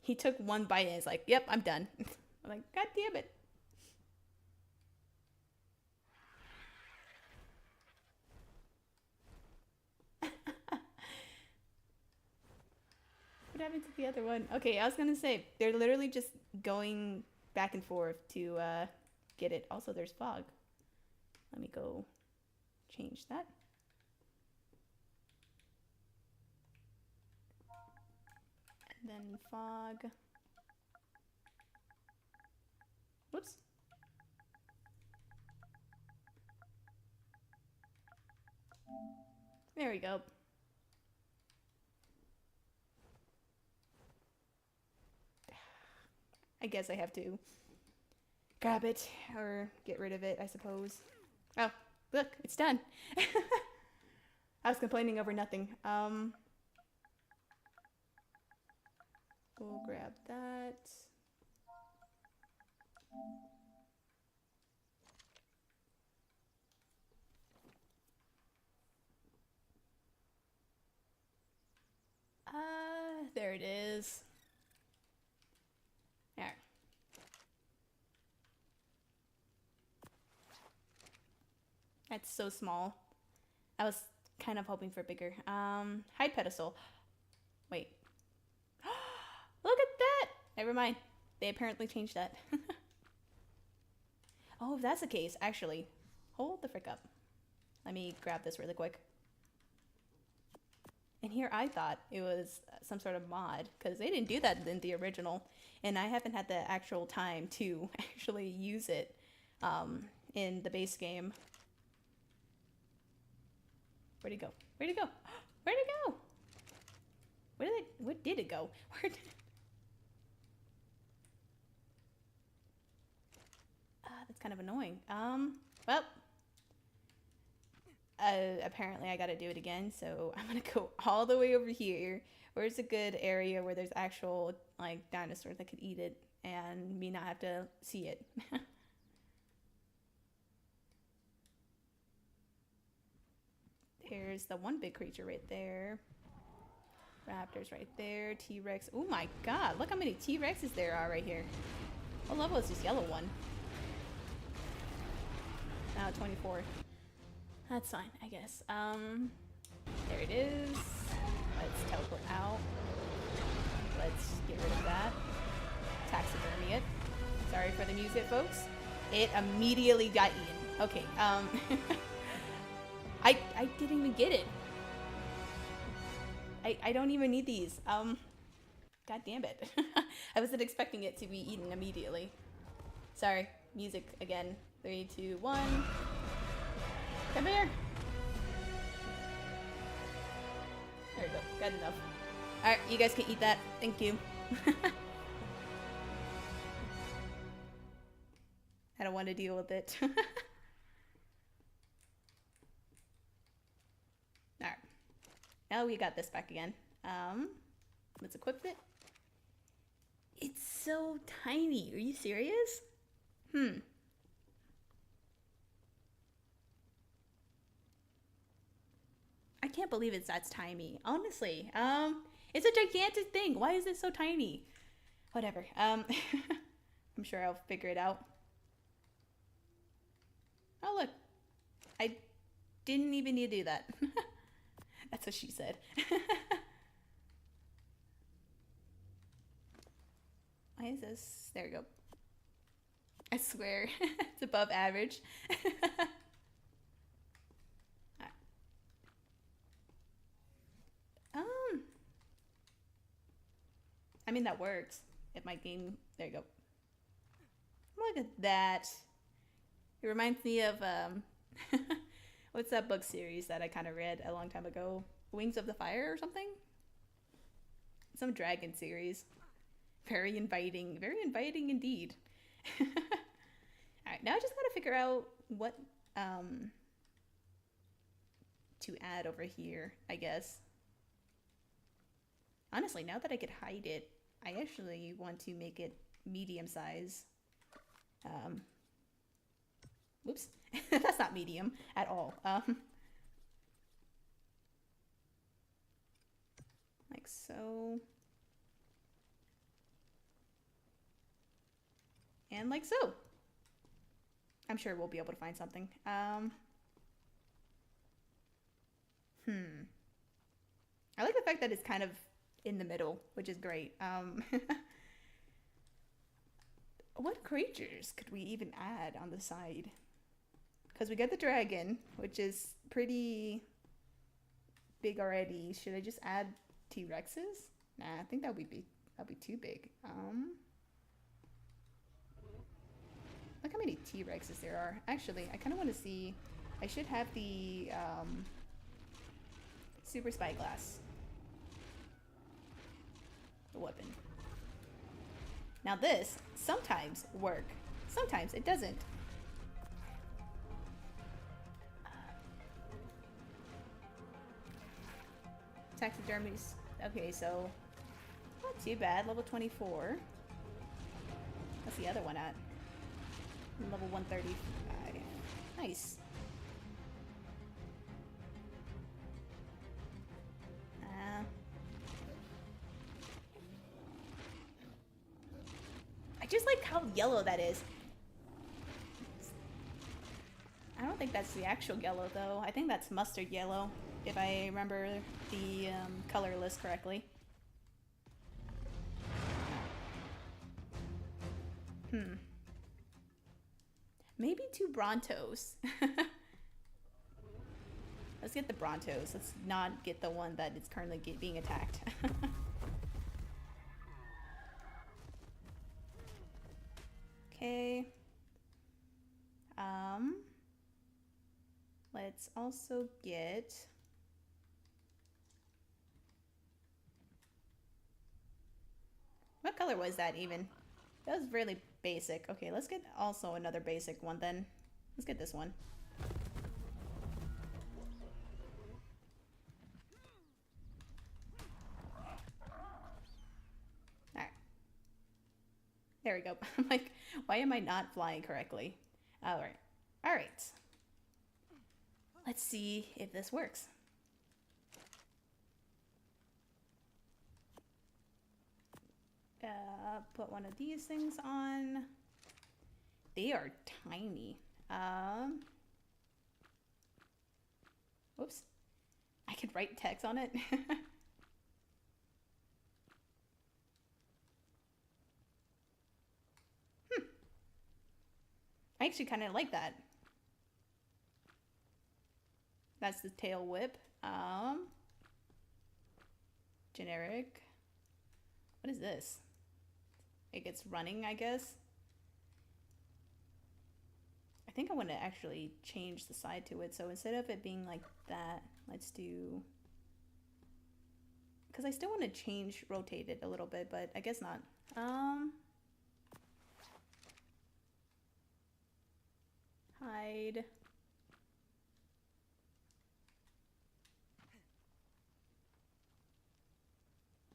He took one bite and is like, yep, I'm done. I'm like, God damn it. What happened to the other one? Okay, I was gonna say, they're literally just going back and forth to get it. Also, there's fog. Let me go change that. And then fog. Whoops. There we go. I guess I have to grab it or get rid of it, I suppose. Oh, look, it's done. I was complaining over nothing. We'll grab that. There it is. There. That's so small. I was kind of hoping for bigger. Hide pedestal. Wait. Look at that! Never mind. They apparently changed that. Oh, if that's the case, actually, hold the frick up. Let me grab this really quick. And here I thought it was some sort of mod, because they didn't do that in the original, and I haven't had the actual time to actually use it in the base game. Where'd it go? Where'd it go? Where'd it go? Where did it go? Where did it... That's kind of annoying. Well, apparently I gotta do it again, so I'm gonna go all the way over here. Where's a good area where there's actual, like, dinosaurs that could eat it and me not have to see it? There's the one big creature right there. Raptors right there. T-Rex. Oh my god, look how many T-Rexes there are right here. What level is this yellow one? 24. That's fine, I guess. There it is. Let's teleport out. Let's get rid of that. Taxidermy it. Sorry for the music, folks. It immediately got eaten. Okay, I didn't even get it. I don't even need these. God damn it. I wasn't expecting it to be eaten immediately. Sorry, music again. 3, 2, 1. Come here. There we go. Got enough. Alright, you guys can eat that. Thank you. I don't want to deal with it. Alright. Now we got this back again. Let's equip it. It's so tiny. Are you serious? I can't believe that's tiny. Honestly. It's a gigantic thing. Why is it so tiny? Whatever. I'm sure I'll figure it out. Oh look. I didn't even need to do that. That's what she said. Why is this? There we go. I swear. It's above average. I mean, that works. If my game... There you go. Look at that. It reminds me of... what's that book series that I kind of read a long time ago? Wings of the Fire or something? Some dragon series. Very inviting. Very inviting indeed. Alright, now I just gotta figure out what to add over here, I guess. Honestly, now that I could hide it, I actually want to make it medium size. Whoops. That's not medium at all. Like so. And like so. I'm sure we'll be able to find something. I like the fact that it's kind of in the middle, which is great. What creatures could we even add on the side? Because we got the dragon, which is pretty big already. Should I just add T-Rexes? Nah, I think that'd be too big. Look how many T-Rexes there are. Actually, I kind of want to see... I should have the super spyglass. The weapon. Now this sometimes work. Sometimes it doesn't. Taxidermies. Okay, so not too bad. Level 24. What's the other one at? Level 135. Nice. I just like how yellow that is. I don't think that's the actual yellow though. I think that's mustard yellow, if I remember the color list correctly. Maybe 2 Brontos. Let's get the Brontos. Let's not get the one that is currently being attacked. Okay. Let's also get... What color was that even? That was really basic. Okay, let's get also another basic one then. Let's get this one. Alright. There we go. I'm like, why am I not flying correctly? Alright. Alright. Let's see if this works. Put one of these things on. They are tiny. Whoops. I could write text on it. I actually kind of like that. That's the tail whip. Generic. What is this? It gets running, I guess. I think I want to actually change the side to it. So instead of it being like that, let's do... Because I still want to change, rotate it a little bit, but I guess not. Hide.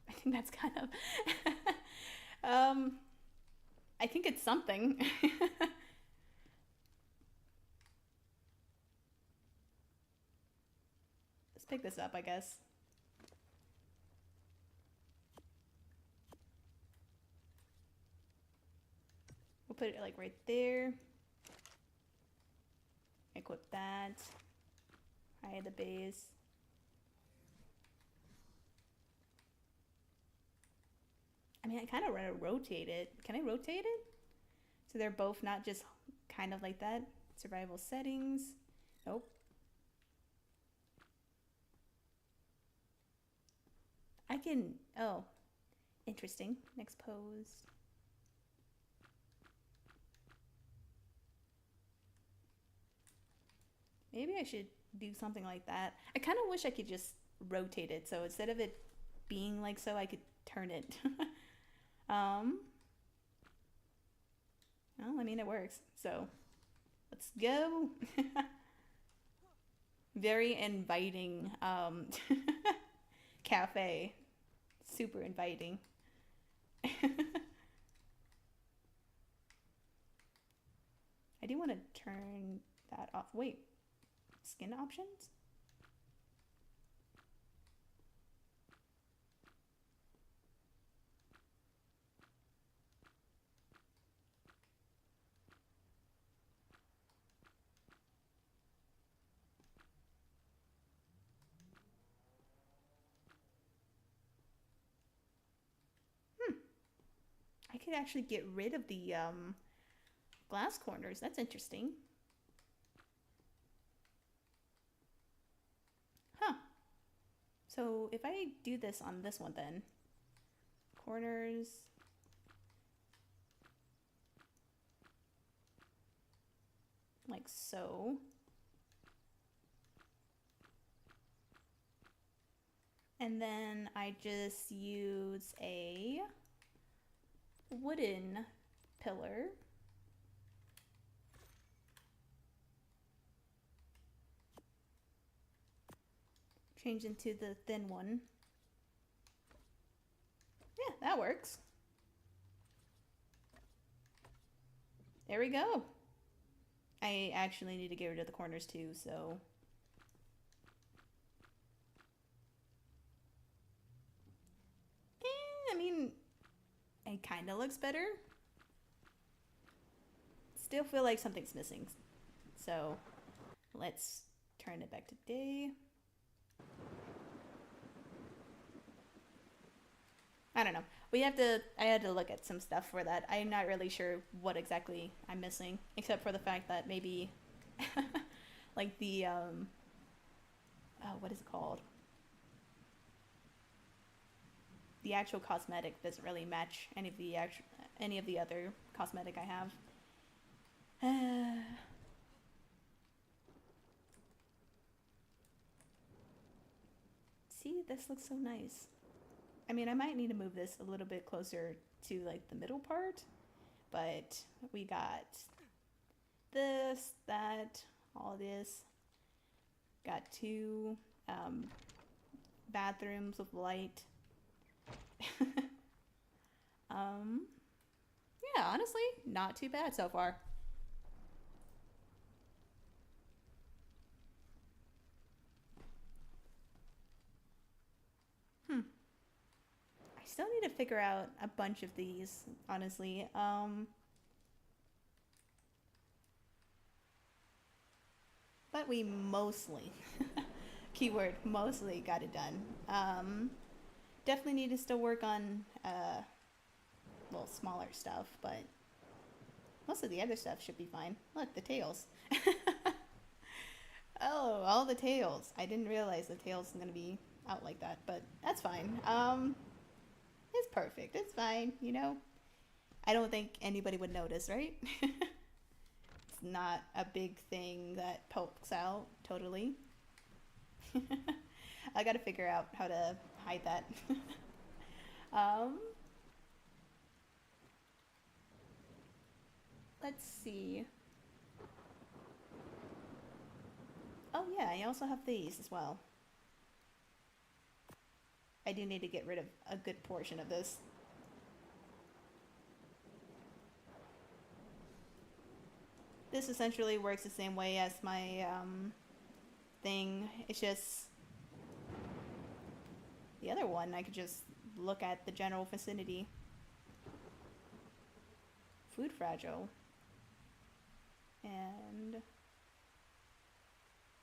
I think that's kind of... I think it's something. Let's pick this up, I guess. We'll put it like right there. Equip that. Hide the base. I mean, I kind of want to rotate it. Can I rotate it? So they're both not just kind of like that. Survival settings. Nope. I can, oh, interesting. Next pose. Maybe I should do something like that. I kind of wish I could just rotate it. So instead of it being like so, I could turn it. Well, I mean, it works. So let's go. Very inviting cafe. Super inviting. I do want to turn that off. Wait, skin options? I could actually get rid of the glass corners. That's interesting. Huh. So if I do this on this one then, corners, like so. And then I just use a wooden pillar. Change into the thin one. Yeah, that works. There we go. I actually need to get rid of the corners too, so... I mean, it kind of looks better. Still feel like something's missing. So, let's turn it back to day. I don't know. I had to look at some stuff for that. I'm not really sure what exactly I'm missing, except for the fact that maybe, like the, oh, what is it called? The actual cosmetic doesn't really match any of the other cosmetic I have. See, this looks so nice. I mean, I might need to move this a little bit closer to like the middle part, but we got this, that, all this. Got two bathrooms with light. Yeah, honestly, not too bad so far. I still need to figure out a bunch of these, honestly. But we mostly, keyword, mostly got it done. Definitely need to still work on, well, smaller stuff, but most of the other stuff should be fine. Look, the tails. Oh, all the tails. I didn't realize the tails is gonna be out like that, but that's fine. It's perfect. It's fine, you know? I don't think anybody would notice, right? It's not a big thing that pokes out totally. I gotta figure out how to hide that. um, let's see. Oh yeah, I also have these as well. I do need to get rid of a good portion of this. This essentially works the same way as my thing. It's just the other one. I could just look at the general vicinity. Food fragile. And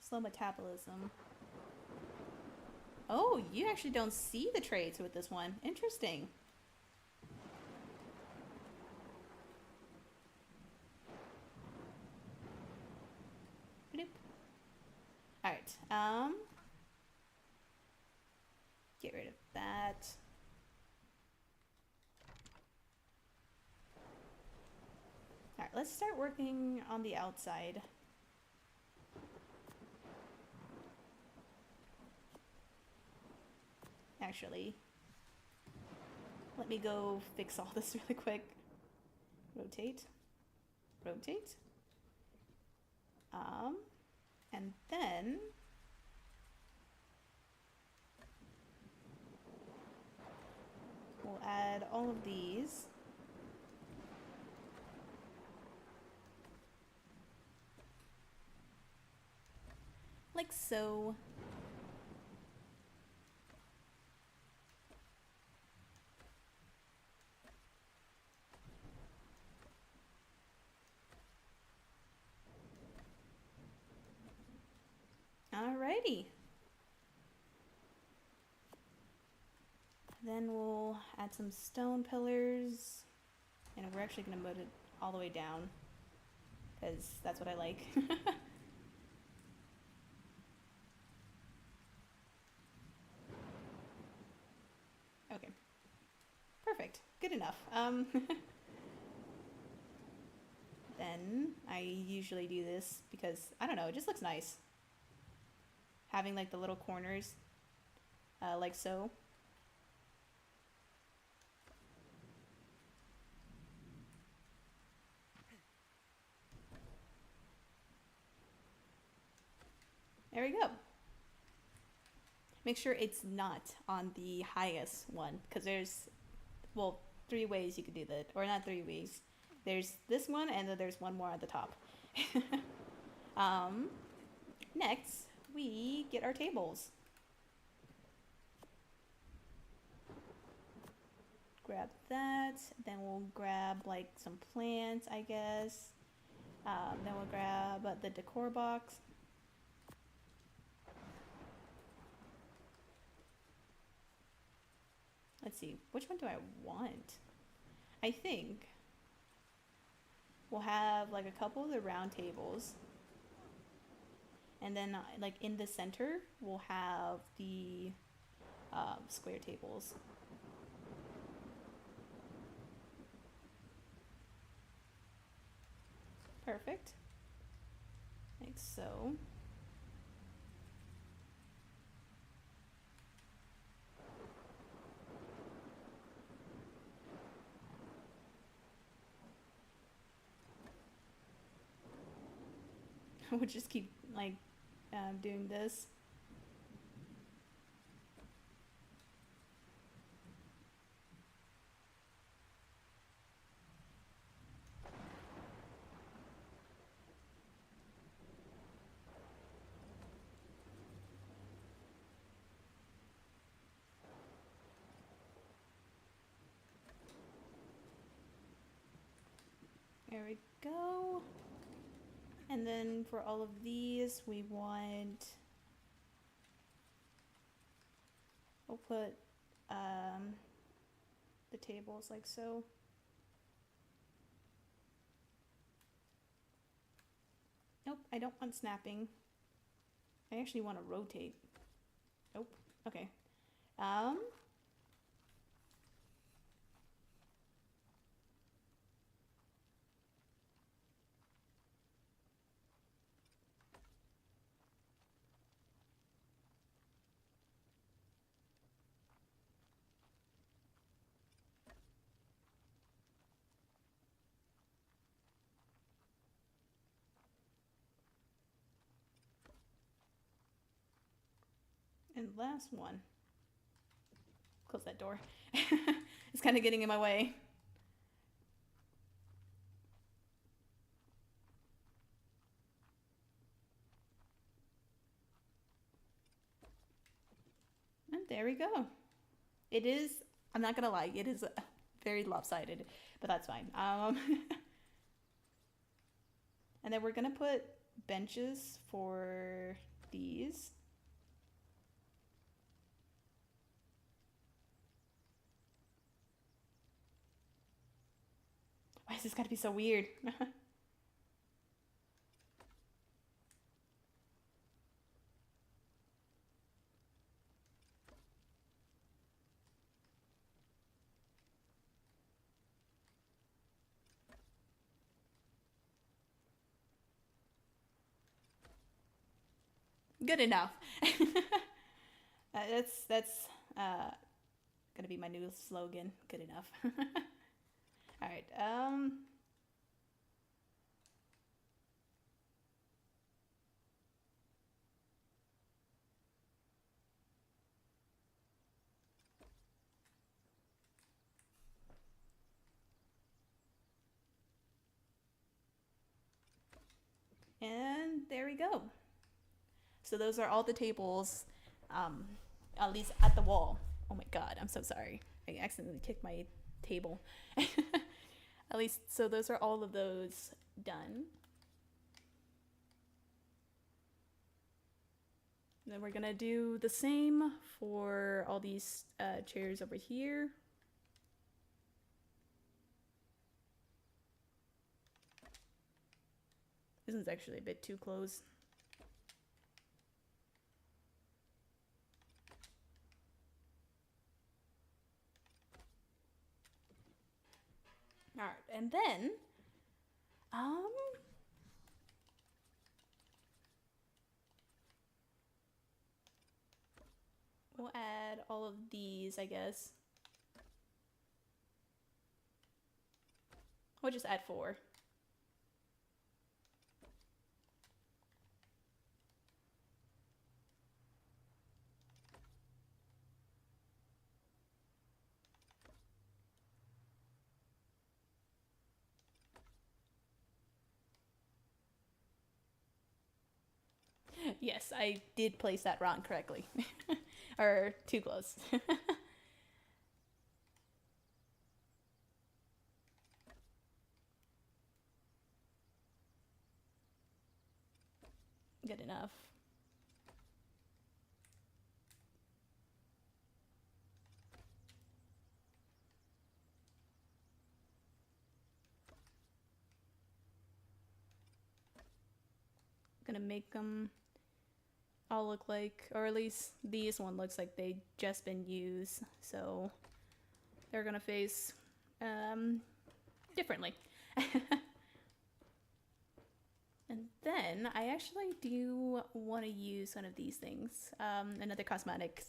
slow metabolism. Oh, you actually don't see the traits with this one. Interesting. Alright, get rid of that. Alright, let's start working on the outside. Actually, let me go fix all this really quick. Rotate. Rotate. And then we'll add all of these. Like so. Alrighty. Then we'll add some stone pillars. And we're actually going to move it all the way down. Because that's what I like. Okay. Perfect. Good enough. Then I usually do this because, I don't know, it just looks nice. Having like the little corners, like so. There we go. Make sure it's not on the highest one because there's, well, 3 ways you could do that, or not 3 ways. There's this one and then there's one more at the top. Next, we get our tables. Grab that, then we'll grab like some plants, I guess. Then we'll grab the decor box. Let's see, which one do I want? I think we'll have like a couple of the round tables. And then like in the center, we'll have the square tables. Perfect. Like so. We'll just keep like doing this. There we go. And then for all of these, we want, we'll put the tables like so. Nope, I don't want snapping. I actually want to rotate. Oh, okay. Um, and last one. Close that door. It's kind of getting in my way. And there we go. It is, I'm not gonna lie, it is very lopsided, but that's fine. And then we're gonna put benches for these. Why is this gotta be so weird? Good enough. That's gonna be my new slogan. Good enough. All right. And there we go. So those are all the tables, at least at the wall. Oh my god, I'm so sorry. I accidentally kicked my table. At least, so those are all of those done. Then we're gonna do the same for all these chairs over here. This is actually a bit too close. All right, and then, we'll add all of these, I guess. We'll just add 4. Yes, I did place that wrong correctly. Or too close. Good enough. Gonna make them all look like, or at least these one looks like they just been used, so they're gonna face differently. And then I actually do want to use one of these things, another cosmetic,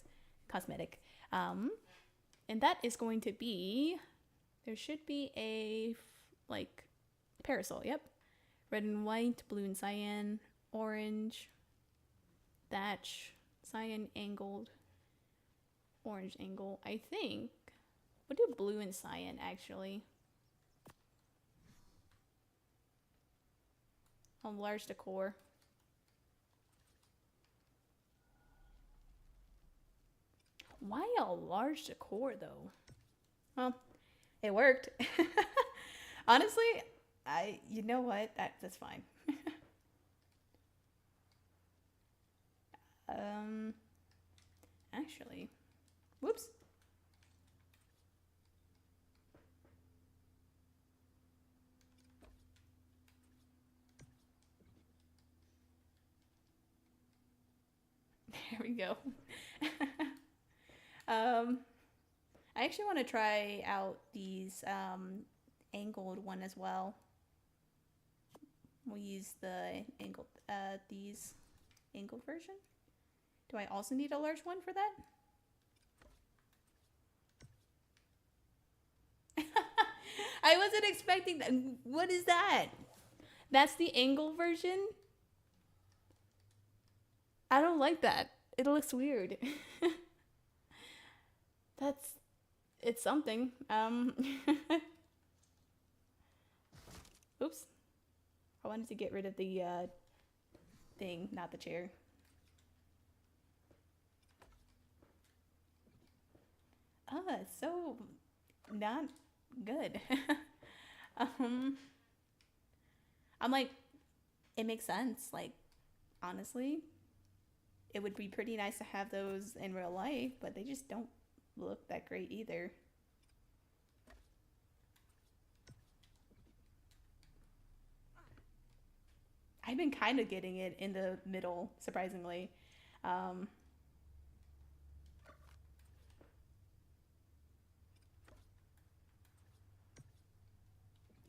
and that is going to be, there should be a like parasol. Yep, red and white, blue and cyan, orange, thatch, cyan angled, orange angle. I think we'll do blue and cyan actually. I'll enlarge the core. Why a large core though? Well, it worked. Honestly, you know what? That's fine. Actually, whoops. There we go. um, I actually want to try out these angled one as well. We'll use the angled these angled version. Do I also need a large one for that? I wasn't expecting that. What is that? That's the angle version? I don't like that. It looks weird. That's it's something. Oops. I wanted to get rid of the thing, not the chair. It's so not good. um I'm like, it makes sense. Like, honestly, it would be pretty nice to have those in real life, but they just don't look that great either. I've been kind of getting it in the middle, surprisingly. Um,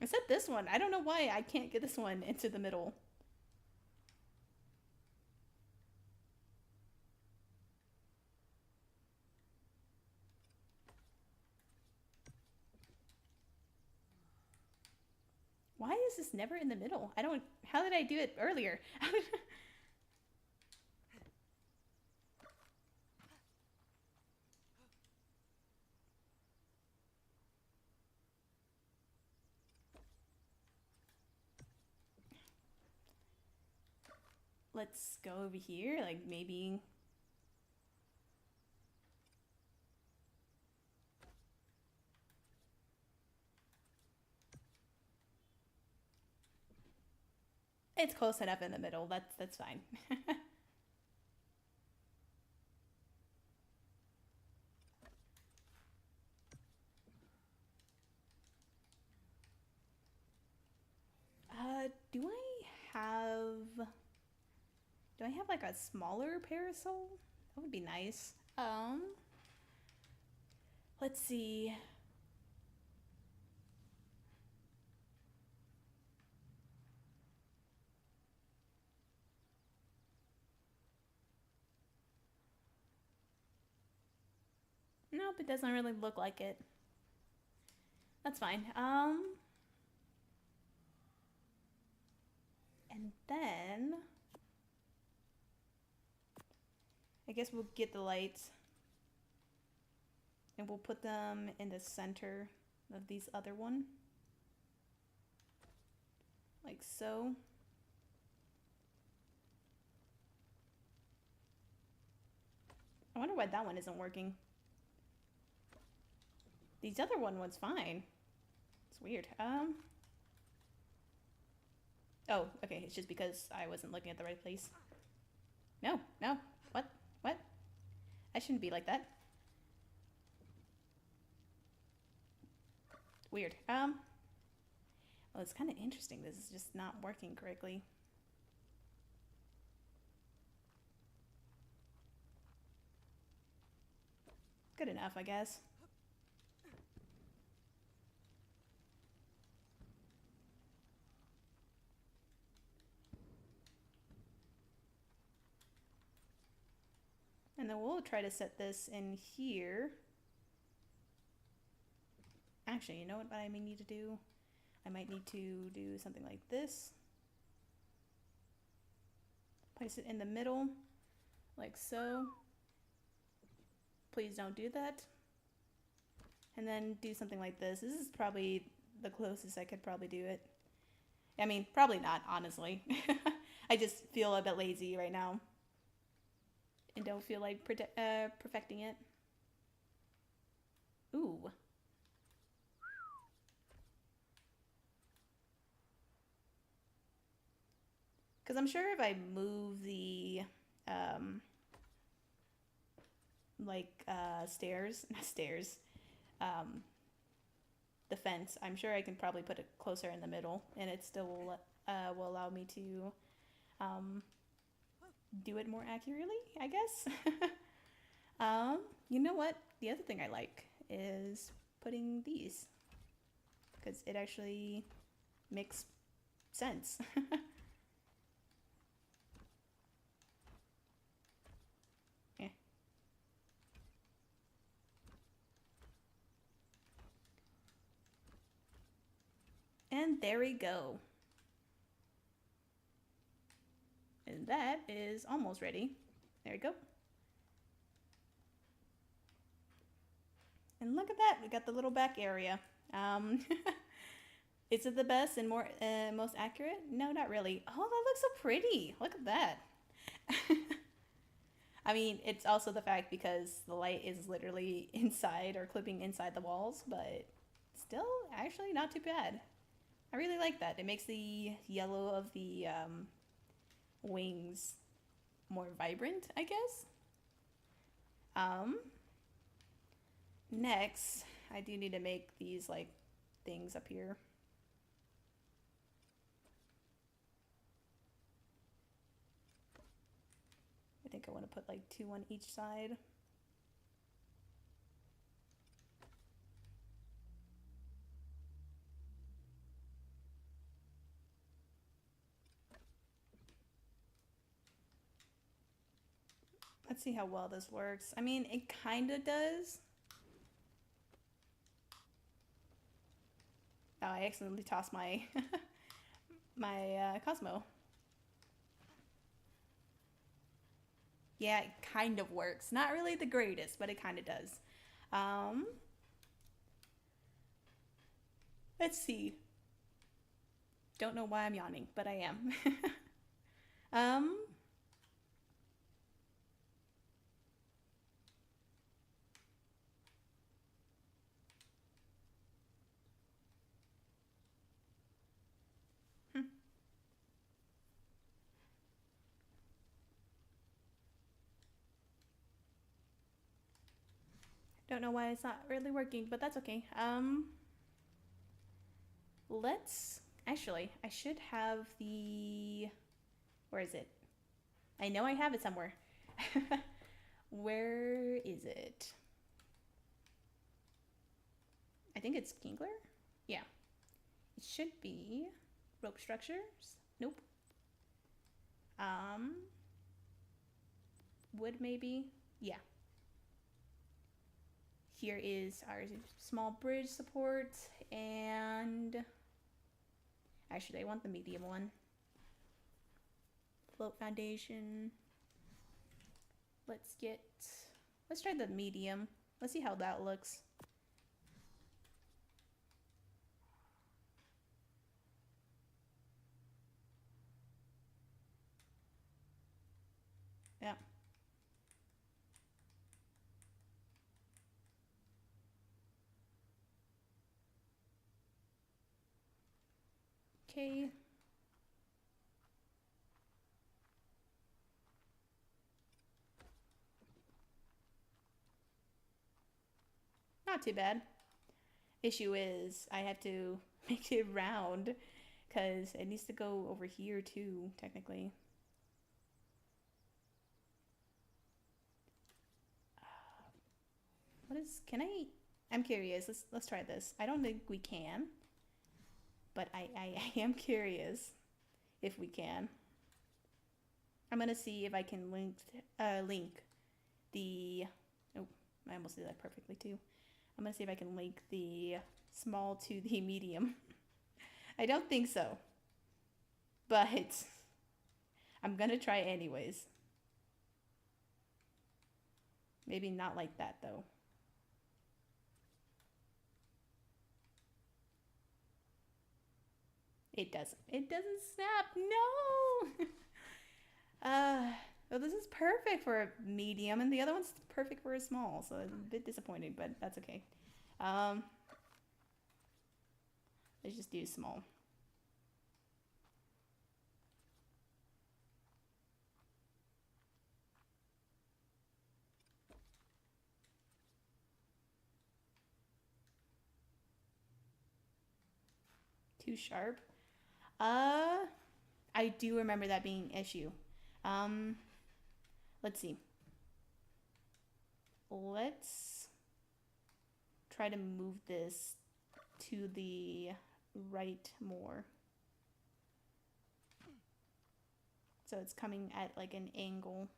except this one. I don't know why I can't get this one into the middle. Why is this never in the middle? I don't. How did I do it earlier? Let's go over here. Like, maybe. It's close enough in the middle. That's fine. Do I have do I have like a smaller parasol? That would be nice. Let's see. Nope, it doesn't really look like it. That's fine. And then I guess we'll get the lights and we'll put them in the center of these other one. Like so. I wonder why that one isn't working. These other one was fine. It's weird. Oh, okay. It's just because I wasn't looking at the right place. No, no. What? What? I shouldn't be like that. Weird. Well, it's kind of interesting. This is just not working correctly. Good enough, I guess. And then we'll try to set this in here. Actually, you know what I may need to do? I might need to do something like this. Place it in the middle, like so. Please don't do that. And then do something like this. This is probably the closest I could probably do it. I mean, probably not, honestly. I just feel a bit lazy right now. And don't feel like perfecting it. Ooh. Because I'm sure if I move the, stairs, not stairs, the fence, I'm sure I can probably put it closer in the middle and it still will allow me to do it more accurately, I guess. You know what? The other thing I like is putting these because it actually makes sense. Yeah. And there we go. And that is almost ready. There we go. And look at that, we got the little back area. Um, is it the best and most accurate? No, not really. Oh, that looks so pretty. Look at that. I mean, it's also the fact because the light is literally inside or clipping inside the walls, but still, actually, not too bad. I really like that. It makes the yellow of the wings more vibrant, I guess. Um, Next, I do need to make these like things up here. I think I want to put like 2 on each side. Let's see how well this works. I mean, it kind of does. Oh, I accidentally tossed my my Cosmo. Yeah, it kind of works. Not really the greatest, but it kind of does. Um, let's see. Don't know why I'm yawning, but I am. um, hmm, don't know why it's not really working, but that's okay. Let's actually. I should have the. Where is it? I know I have it somewhere. Where is it? I think it's Kingler. Yeah, it should be rope structures. Nope. Um, wood maybe. Yeah. Here is our small bridge support and actually I want the medium one. Float foundation. Let's try the medium. Let's see how that looks. Yeah. Okay. Not too bad. Issue is I have to make it round because it needs to go over here too, technically. What is, can I, I'm curious. Let's try this. I don't think we can, but I am curious if we can. I'm gonna see if I can link the, oh, I almost did that perfectly too. I'm gonna see if I can link the small to the medium. I don't think so, but I'm gonna try anyways. Maybe not like that though. It doesn't snap. No. Well, this is perfect for a medium, and the other one's perfect for a small, so it's a bit disappointing, but that's okay. Um, let's just do small. Too sharp. Uh, I do remember that being an issue. Um, Let's see. Let's try to move this to the right more. So it's coming at like an angle.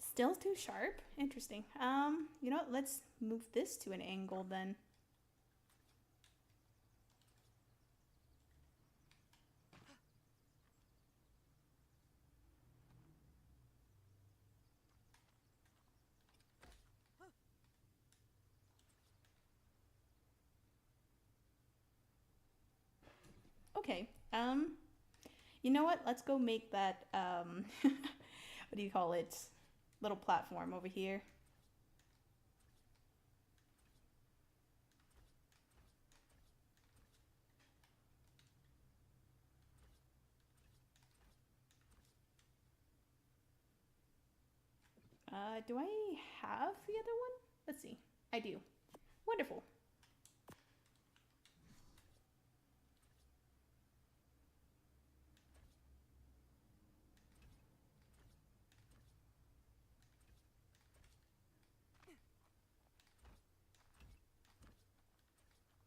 Still too sharp? Interesting. You know what? Let's move this to an angle then. Okay. You know what? Let's go make that what do you call it? Little platform over here. Do I have the other one? Let's see. I do. Wonderful.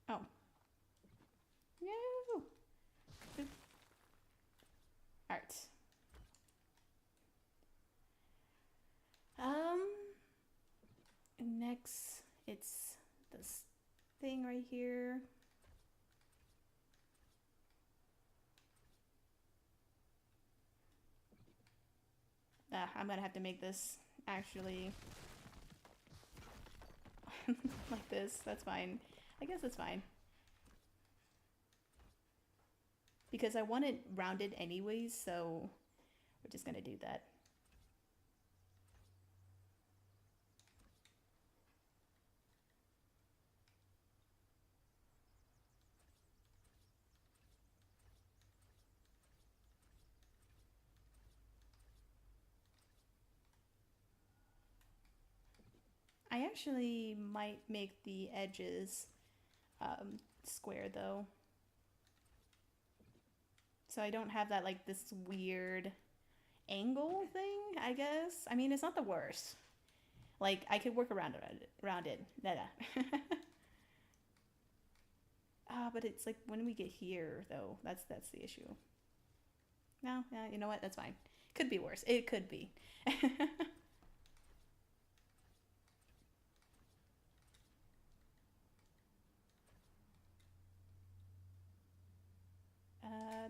Oh. No. Alright. Next, it's this thing right here. I'm gonna have to make this actually like this. That's fine. I guess that's fine. Because I want it rounded anyways, so we're just gonna do that. I actually might make the edges square though. So I don't have that like this weird angle thing, I guess. I mean, it's not the worst. Like, I could work around it. But it's like when we get here though, that's the issue. No, yeah, you know what? That's fine. Could be worse. It could be.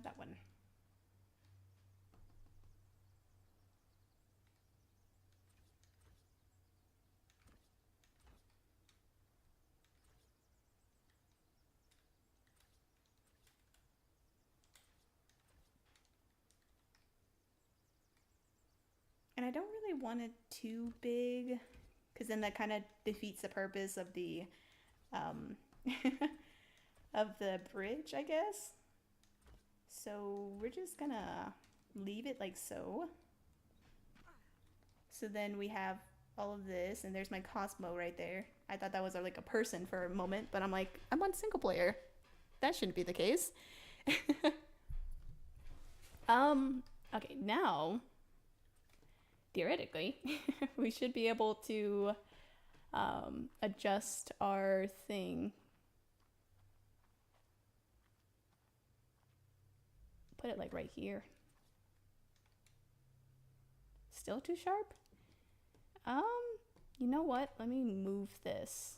That one. And I don't really want it too big, because then that kind of defeats the purpose of the um, of the bridge, I guess. So we're just gonna leave it like so. So then we have all of this, and there's my Cosmo right there. I thought that was like a person for a moment, but I'm like, I'm on single player. That shouldn't be the case. Okay, now theoretically, we should be able to adjust our thing. Put it like right here. Still too sharp? You know what? Let me move this.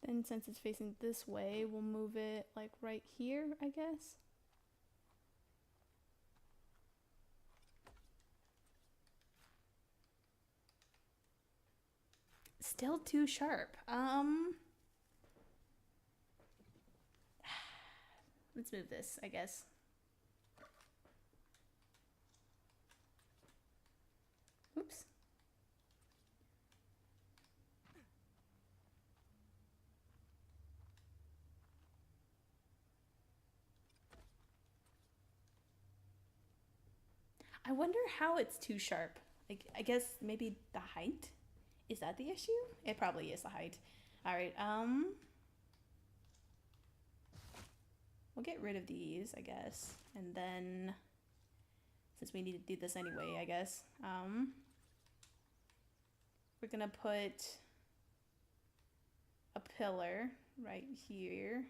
Then since it's facing this way, we'll move it like right here, I guess. Still too sharp. Let's move this, I guess. Oops. I wonder how it's too sharp. Like, I guess maybe the height? Is that the issue? It probably is the height. All right, we'll get rid of these, I guess. And then, since we need to do this anyway, I guess, we're gonna put a pillar right here.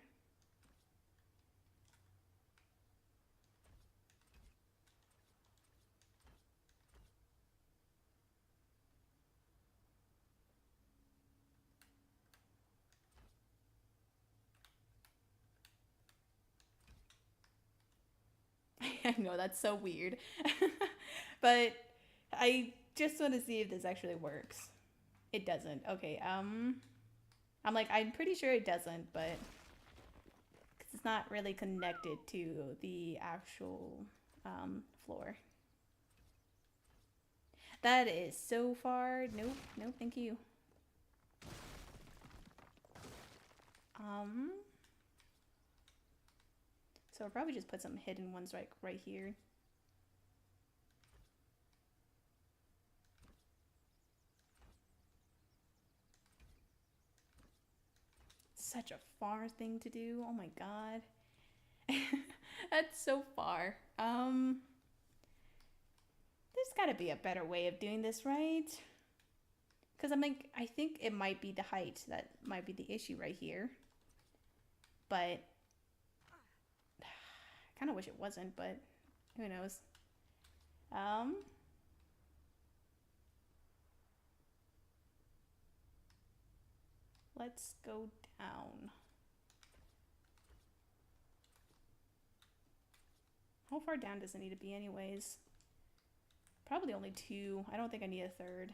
I know that's so weird. But I just want to see if this actually works. It doesn't. Okay, I'm like, I'm pretty sure it doesn't, but because it's not really connected to the actual floor. That is so far. Nope, nope, thank you. So I'll probably just put some hidden ones right here. Such a far thing to do. Oh my god. That's so far. There's gotta be a better way of doing this, right? Because I'm like, I think it might be the height that might be the issue right here. But I kind of wish it wasn't, but who knows. Let's go down. How far down does it need to be anyways? Probably only 2. I don't think I need a 3rd.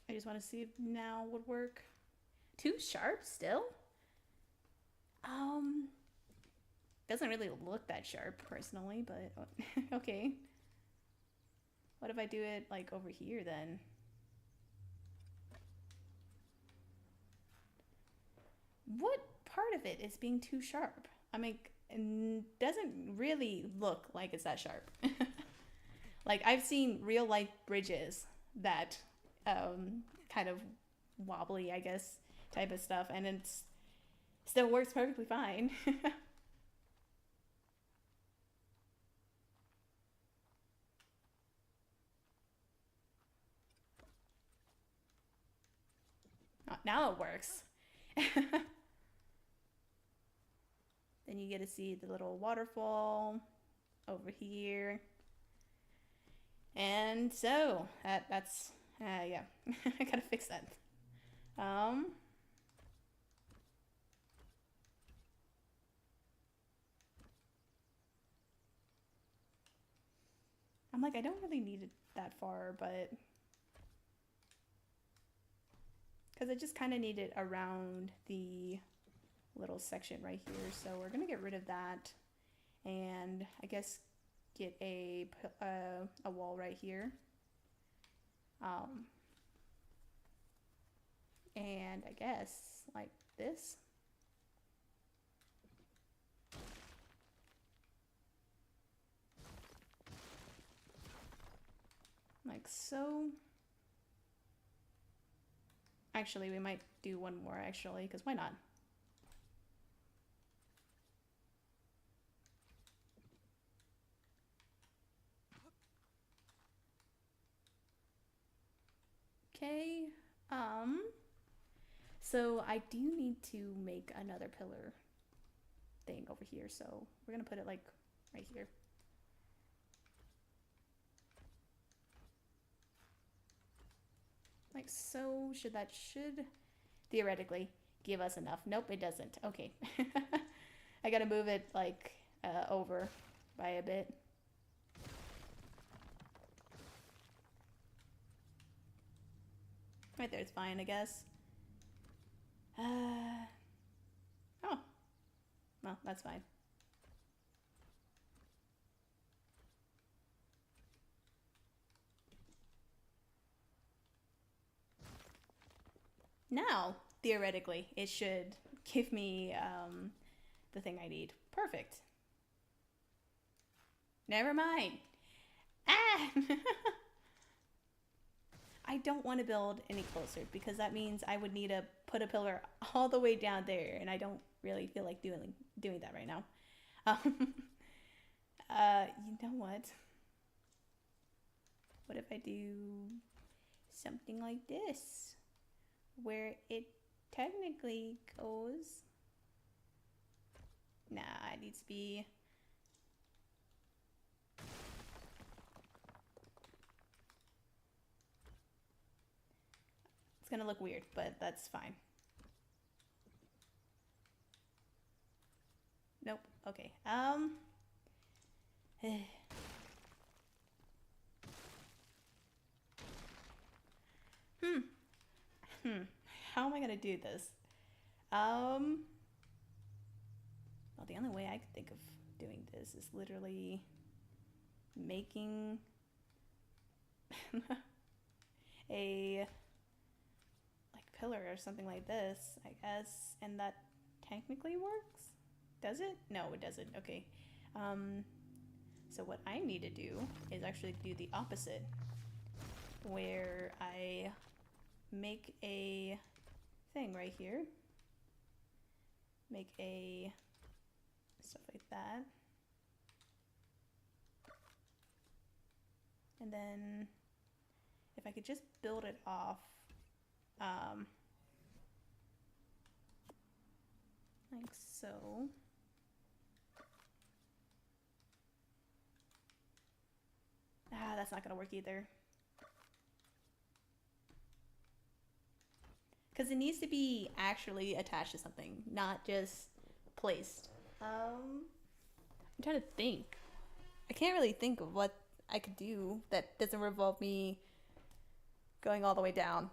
I just want to see if now would work. Too sharp still? Doesn't really look that sharp personally, but okay. What if I do it like over here then? What part of it is being too sharp? I mean, it doesn't really look like it's that sharp. Like I've seen real life bridges that kind of wobbly, I guess, type of stuff, and it still works perfectly fine. Now it works. Then you get to see the little waterfall over here. And so that's yeah. I gotta fix that. I'm like, I don't really need it that far, but because I just kind of need it around the little section right here. So we're gonna get rid of that, and I guess get a wall right here. And I guess like this. Like so. Actually, we might do one more actually, because why not? Okay, so I do need to make another pillar thing over here, so we're gonna put it like right here. Like so. Should theoretically give us enough. Nope, it doesn't. Okay. I gotta move it like over by a bit. Right there, it's fine, I guess. Oh, well, that's fine. Now, theoretically, it should give me the thing I need. Perfect. Never mind. Ah! I don't want to build any closer because that means I would need to put a pillar all the way down there, and I don't really feel like doing that right now. Um, you know what? What if I do something like this, where it technically goes? Nah, it needs to be. It's gonna look weird, but that's fine. Nope. Okay. Hmm. How am I gonna do this? Well, the only way I could think of doing this is literally making a like pillar or something like this, I guess, and that technically works. Does it? No, it doesn't. Okay. So what I need to do is actually do the opposite, where I make a thing right here, make a stuff like that, and then if I could just build it off like so. That's not gonna work either. Because it needs to be actually attached to something, not just placed. I'm trying to think. I can't really think of what I could do that doesn't revolve me going all the way down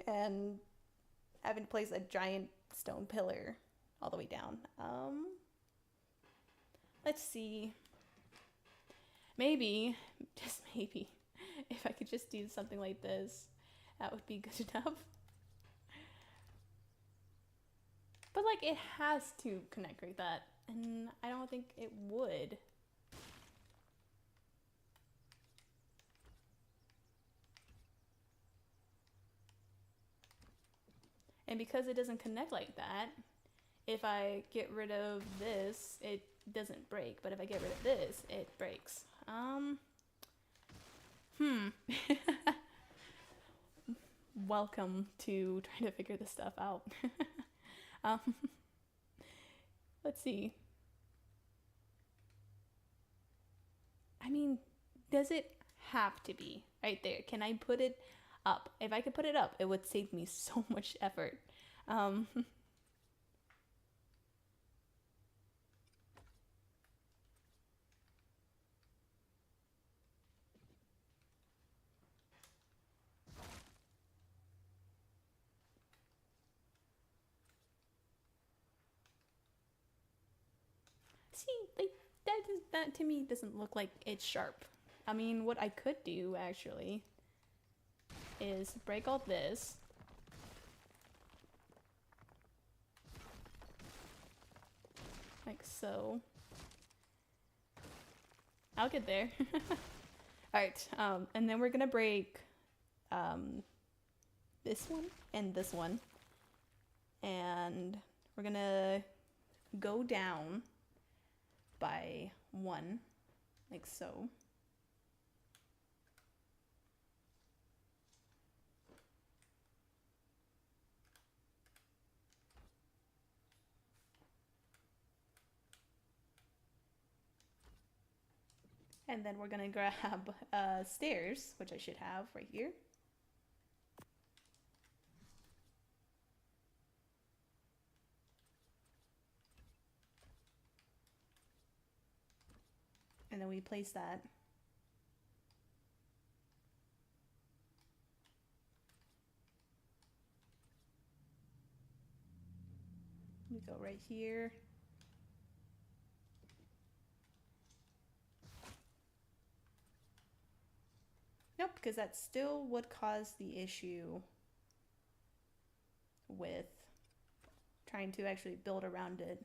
and having to place a giant stone pillar all the way down. Let's see. Maybe, just maybe, if I could just do something like this, that would be good enough. But like it has to connect like that, and I don't think it would. And because it doesn't connect like that, if I get rid of this, it doesn't break. But if I get rid of this, it breaks. Welcome to trying to figure this stuff out. um, let's see. I mean, does it have to be right there? Can I put it up? If I could put it up, it would save me so much effort. See, like that to me doesn't look like it's sharp. I mean, what I could do actually is break all this. Like so. I'll get there. Alright, and then we're gonna break this one and this one. And we're gonna go down by one, like so. And then we're gonna grab stairs, which I should have right here. And then we place that. We go right here. Nope, because that still would cause the issue with trying to actually build around it.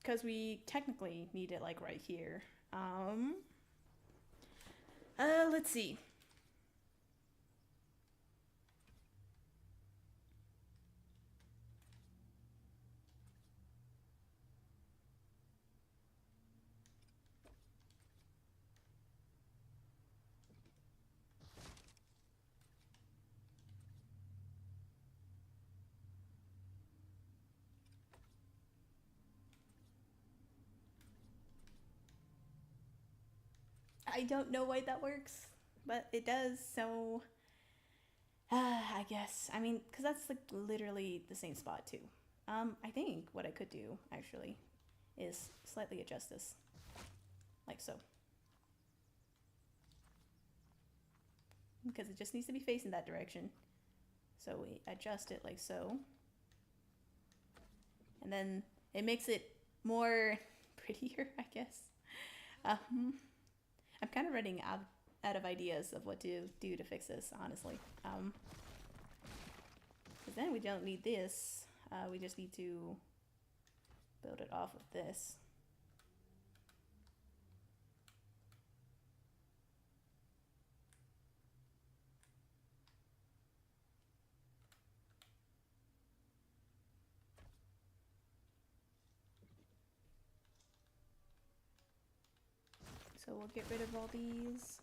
Because we technically need it like right here. Let's see. I don't know why that works, but it does, so I guess. I mean, because that's like literally the same spot too. I think what I could do actually is slightly adjust this, like so. Because it just needs to be facing that direction. So we adjust it like so. And then it makes it more prettier, I guess. I'm kind of running out of ideas of what to do to fix this, honestly. Because then we don't need this. We just need to build it off of this. So we'll get rid of all these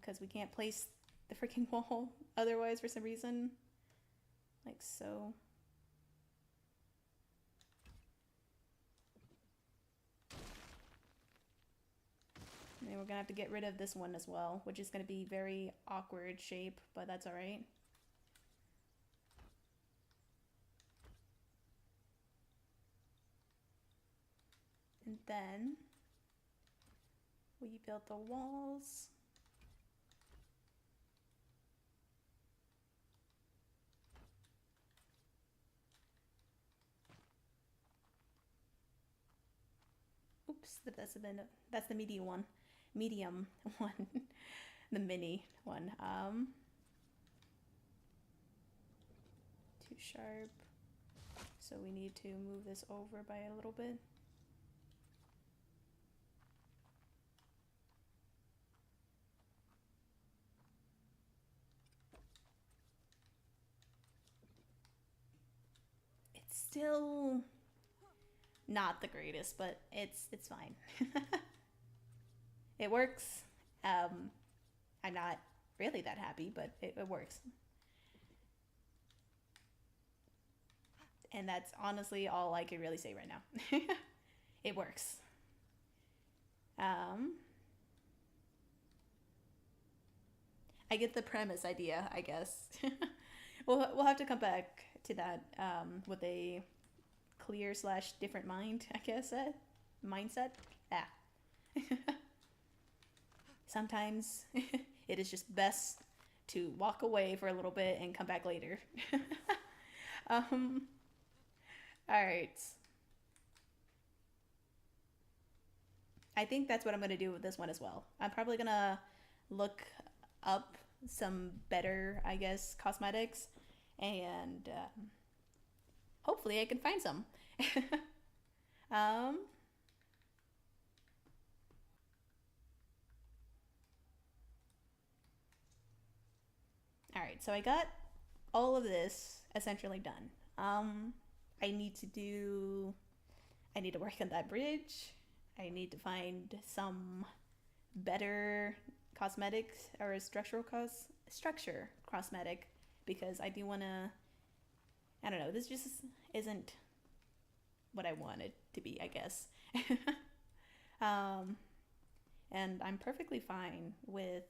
because we can't place the freaking wall otherwise for some reason. Like so. And then we're gonna have to get rid of this one as well, which is gonna be very awkward shape, but that's all right. And then we built the walls. Oops, that's the medium one. Medium one. The mini one. Too sharp. So we need to move this over by a little bit. It's still not the greatest, but it's fine. It works. I'm not really that happy, but it works. And that's honestly all I can really say right now. It works. I get the premise idea, I guess. We'll have to come back to that with a clear slash different mind, I guess. Mindset. Ah. Sometimes it is just best to walk away for a little bit and come back later. All right. I think that's what I'm going to do with this one as well. I'm probably going to look up some better, I guess, cosmetics and hopefully I can find some. um, all right, so I got all of this essentially done. I need to do, I need to work on that bridge. I need to find some better cosmetics or structure cosmetic because I do want to. I don't know. This just isn't what I want it to be, I guess. um, and I'm perfectly fine with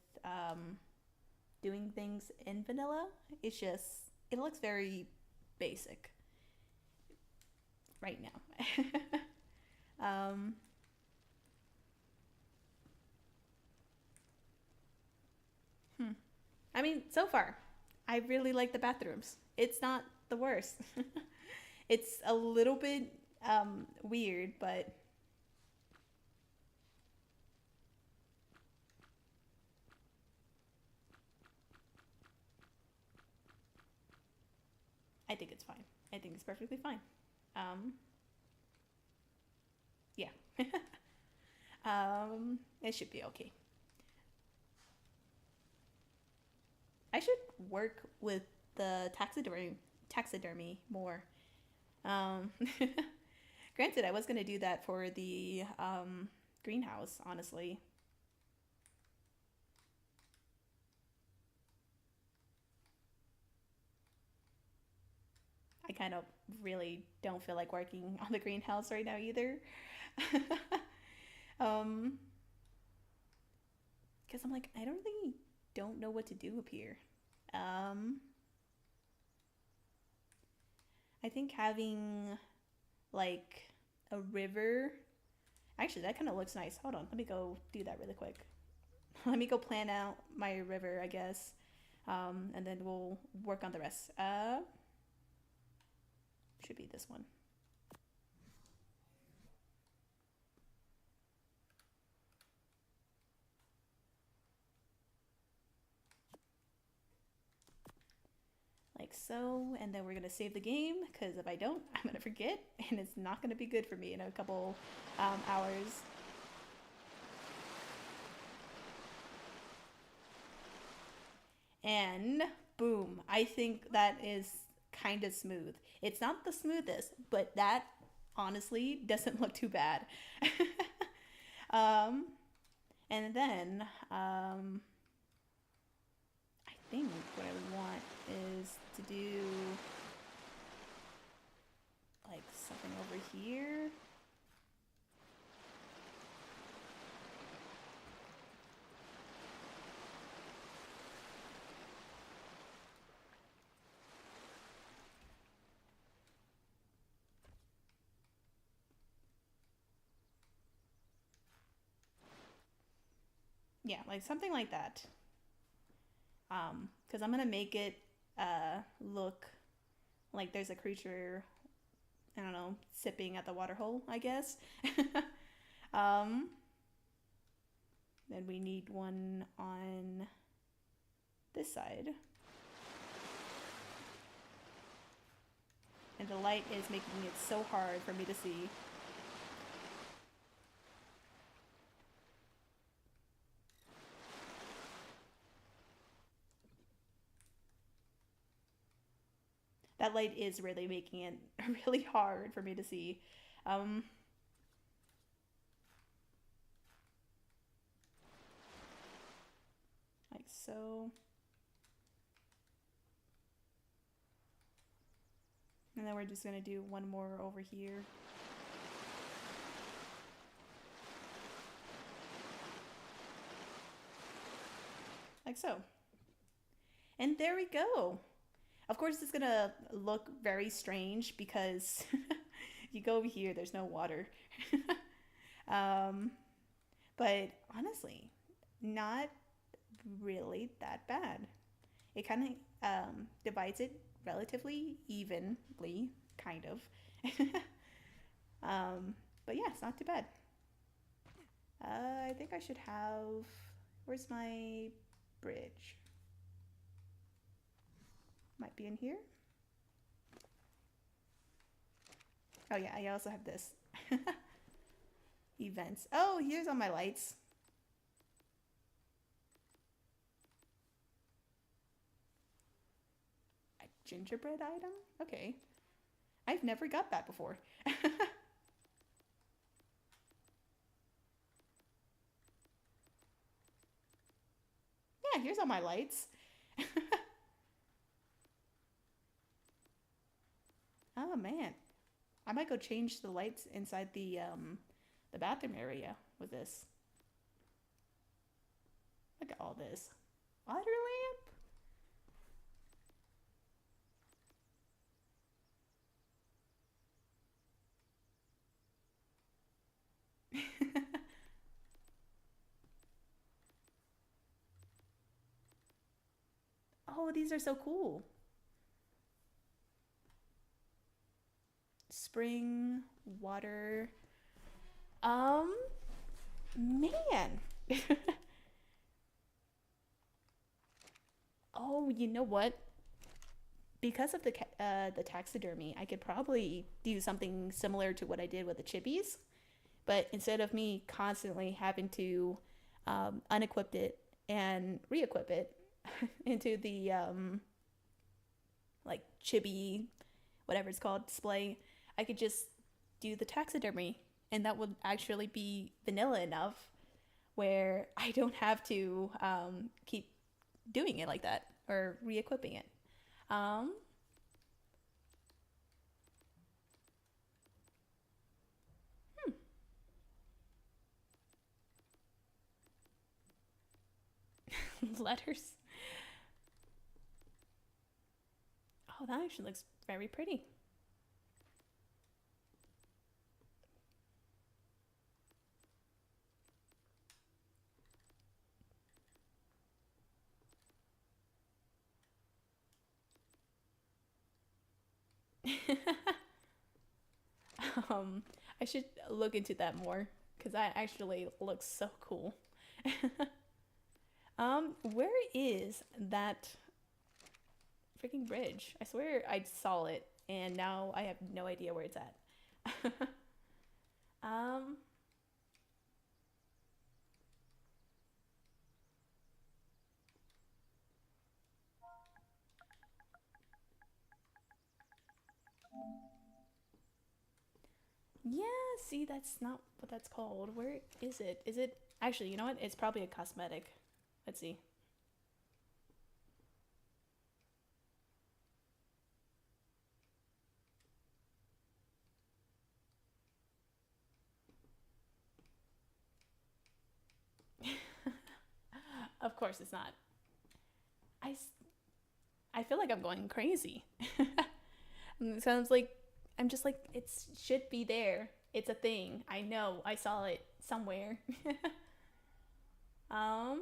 doing things in vanilla. It's just it looks very basic. right now. um, hmm. I mean, so far, I really like the bathrooms. It's not the worst. It's a little bit weird, but I think it's fine. I think it's perfectly fine. Um, yeah. It should be okay. I should work with the taxidermy more. Um, Granted, I was gonna do that for the greenhouse. Honestly, I kind of really don't feel like working on the greenhouse right now either. um, because I'm like, I don't really don't know what to do up here. Um, I think having like a river. Actually, that kind of looks nice. Hold on, let me go do that really quick. Let me go plan out my river, I guess, and then we'll work on the rest. Should be this one. Like so, and then we're gonna save the game because if I don't, I'm gonna forget, and it's not gonna be good for me in a couple hours. And boom, I think that is kind of smooth. It's not the smoothest, but that honestly doesn't look too bad. um, and then I think what I would want is to do like something over here. Yeah, like something like that. Because I'm gonna make it look like there's a creature, I don't know, sipping at the water hole, I guess. um, then we need one on this side. And the light is making it so hard for me to see. That light is really making it really hard for me to see. Um, like so. And then we're just gonna do one more over here. Like so. And there we go. Of course, it's gonna look very strange because you go over here, there's no water. um, but honestly, not really that bad. It kind of divides it relatively evenly, kind of. um, but yeah, it's not too bad. I think I should have. Where's my bridge? Might be in here. Oh yeah, I also have this. Events. Oh, here's all my lights. A gingerbread item? Okay. I've never got that before. Yeah, here's all my lights. Oh man. I might go change the lights inside the bathroom area with this. Look at all this. Water lamp? Oh, these are so cool. Spring water. Um, man. Oh, you know what? Because of the taxidermy, I could probably do something similar to what I did with the chippies, but instead of me constantly having to unequip it and re-equip it into the like chibi whatever it's called display, I could just do the taxidermy, and that would actually be vanilla enough where I don't have to keep doing it like that or re-equipping it. Um, letters. Oh, that actually looks very pretty. um, I should look into that more because that actually looks so cool. Where is that freaking bridge? I swear I saw it, and now I have no idea where it's at. um, yeah, see, that's not what that's called. Where is it? Is it actually? You know what? It's probably a cosmetic. Let's see. Of course, it's not. I I feel like I'm going crazy. It sounds like I'm just like it should be there. It's a thing. I know. I saw it somewhere. um,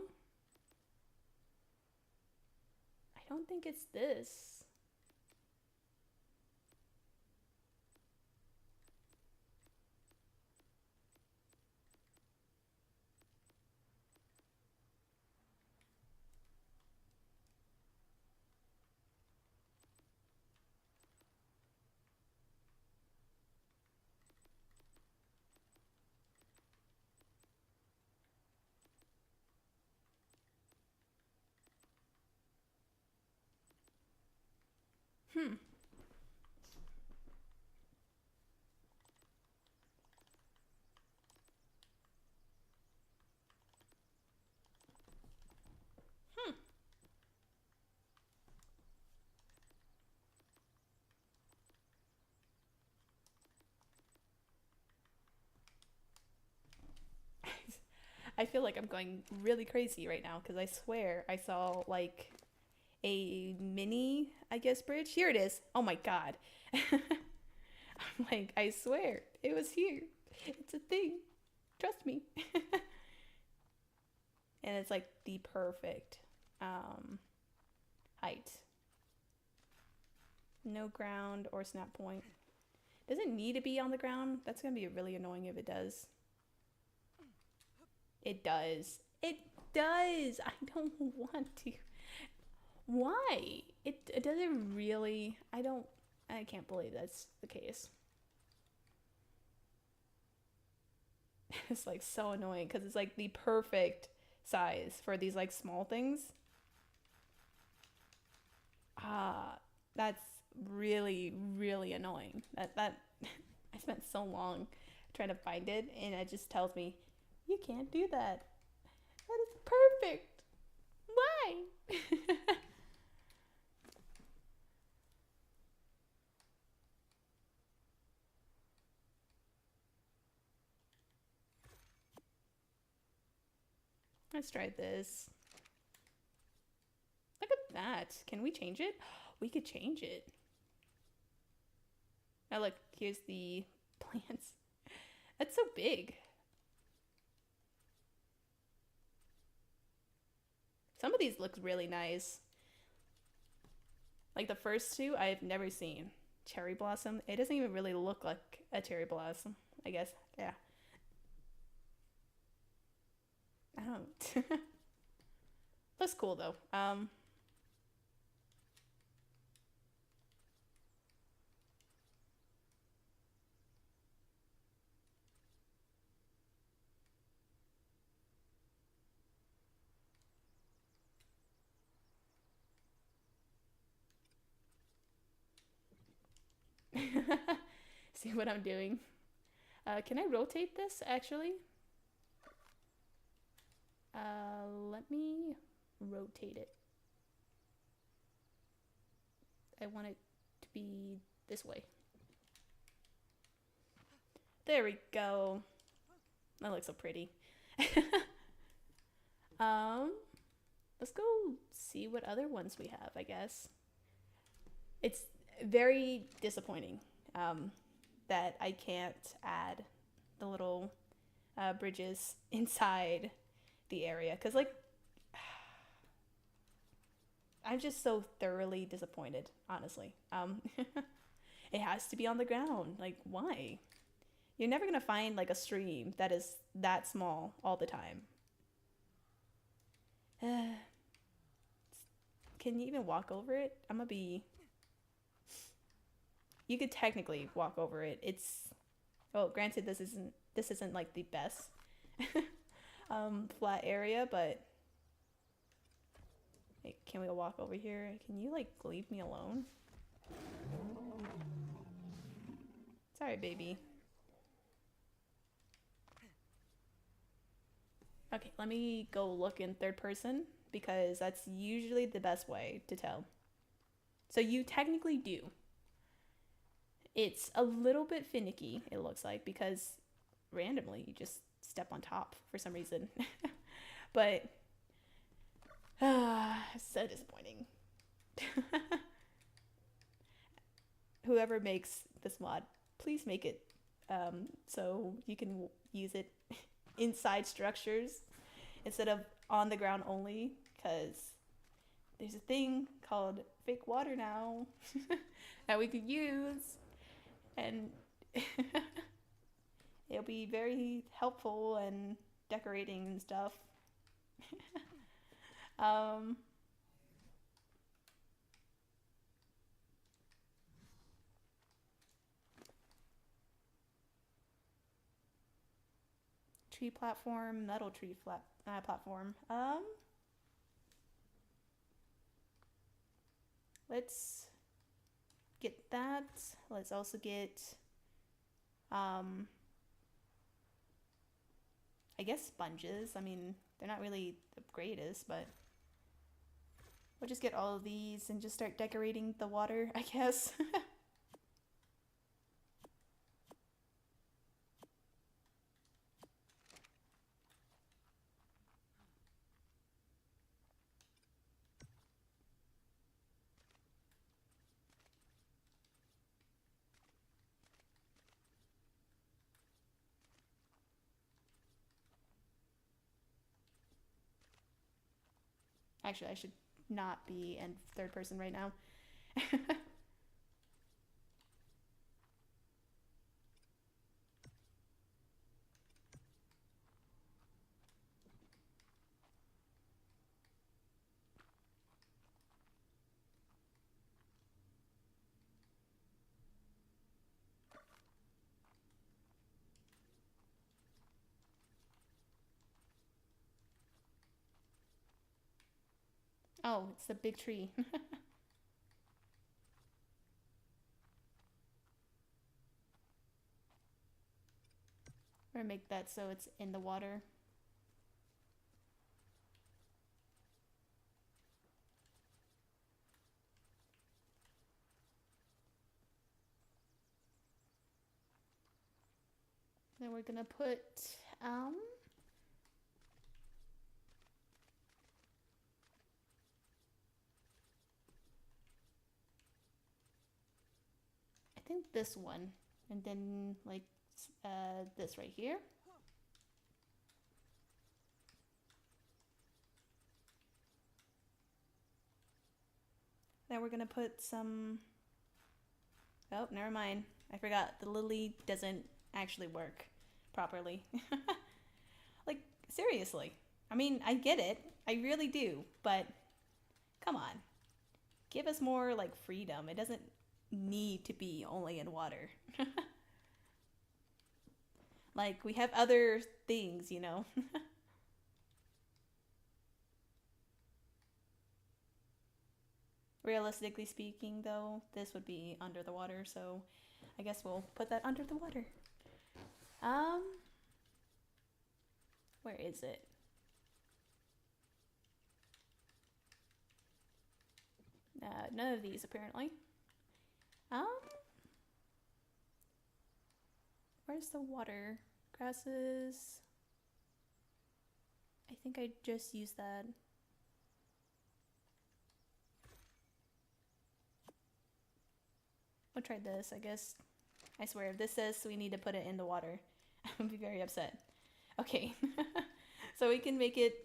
I don't think it's this. Hmm. Hmm. I feel like I'm going really crazy right now because I swear I saw like a mini, I guess, bridge. Here it is. Oh my god. I'm like, I swear it was here. It's a thing. Trust me. And it's like the perfect um, height. No ground or snap point. Does it need to be on the ground? That's gonna be really annoying if it does. It does. It does. I don't want to. Why? It doesn't really. I don't. I can't believe that's the case. It's like so annoying because it's like the perfect size for these like small things. Ah, that's really annoying. That I spent so long trying to find it, and it just tells me you can't do that. That is perfect. Why? Let's try this. Look at that. Can we change it? We could change it. Now look, here's the plants. That's so big. Some of these look really nice. Like the first two, I've never seen. Cherry blossom. It doesn't even really look like a cherry blossom, I guess. Yeah. I don't. Looks cool though. See what I'm doing. Can I rotate this actually? Let me rotate it. I want it to be this way. There we go. That looks so pretty. um, let's go see what other ones we have, I guess. It's very disappointing that I can't add the little bridges inside the area because, like, I'm just so thoroughly disappointed, honestly. It has to be on the ground. Like, why? You're never gonna find like a stream that is that small all the time. Can you even walk over it? I'm gonna be. You could technically walk over it. It's. Oh, granted, this isn't like the best flat area, but. Hey, can we walk over here? Can you like leave me alone? Sorry, baby. Okay, let me go look in third person because that's usually the best way to tell. So you technically do. It's a little bit finicky, it looks like, because randomly you just step on top for some reason. But so disappointing. Whoever makes this mod, please make it so you can use it inside structures instead of on the ground only, because there's a thing called fake water now that we could use, and it'll be very helpful and decorating and stuff. um Tree platform, metal tree platform. Let's get that. Let's also get I guess sponges. I mean, they're not really the greatest, but we'll just get all of these and just start decorating the water, I guess. Actually, I should not be in third person right now. Oh, it's the big tree. We're gonna make that so it's in the water. Then we're gonna put I think this one, and then like this right here. Then we're gonna put some... Oh, never mind. I forgot. The lily doesn't actually work properly. Like, seriously. I mean, I get it. I really do. But, come on. Give us more, like, freedom. It doesn't need to be only in water. Like, we have other things, you know? Realistically speaking, though, this would be under the water, so I guess we'll put that under the water. Um, where is it? None of these, apparently. Um, where's the water? Grasses. I think I just used that. We'll try this, I guess. I swear, if this says we need to put it in the water, I'm gonna be very upset. Okay. So we can make it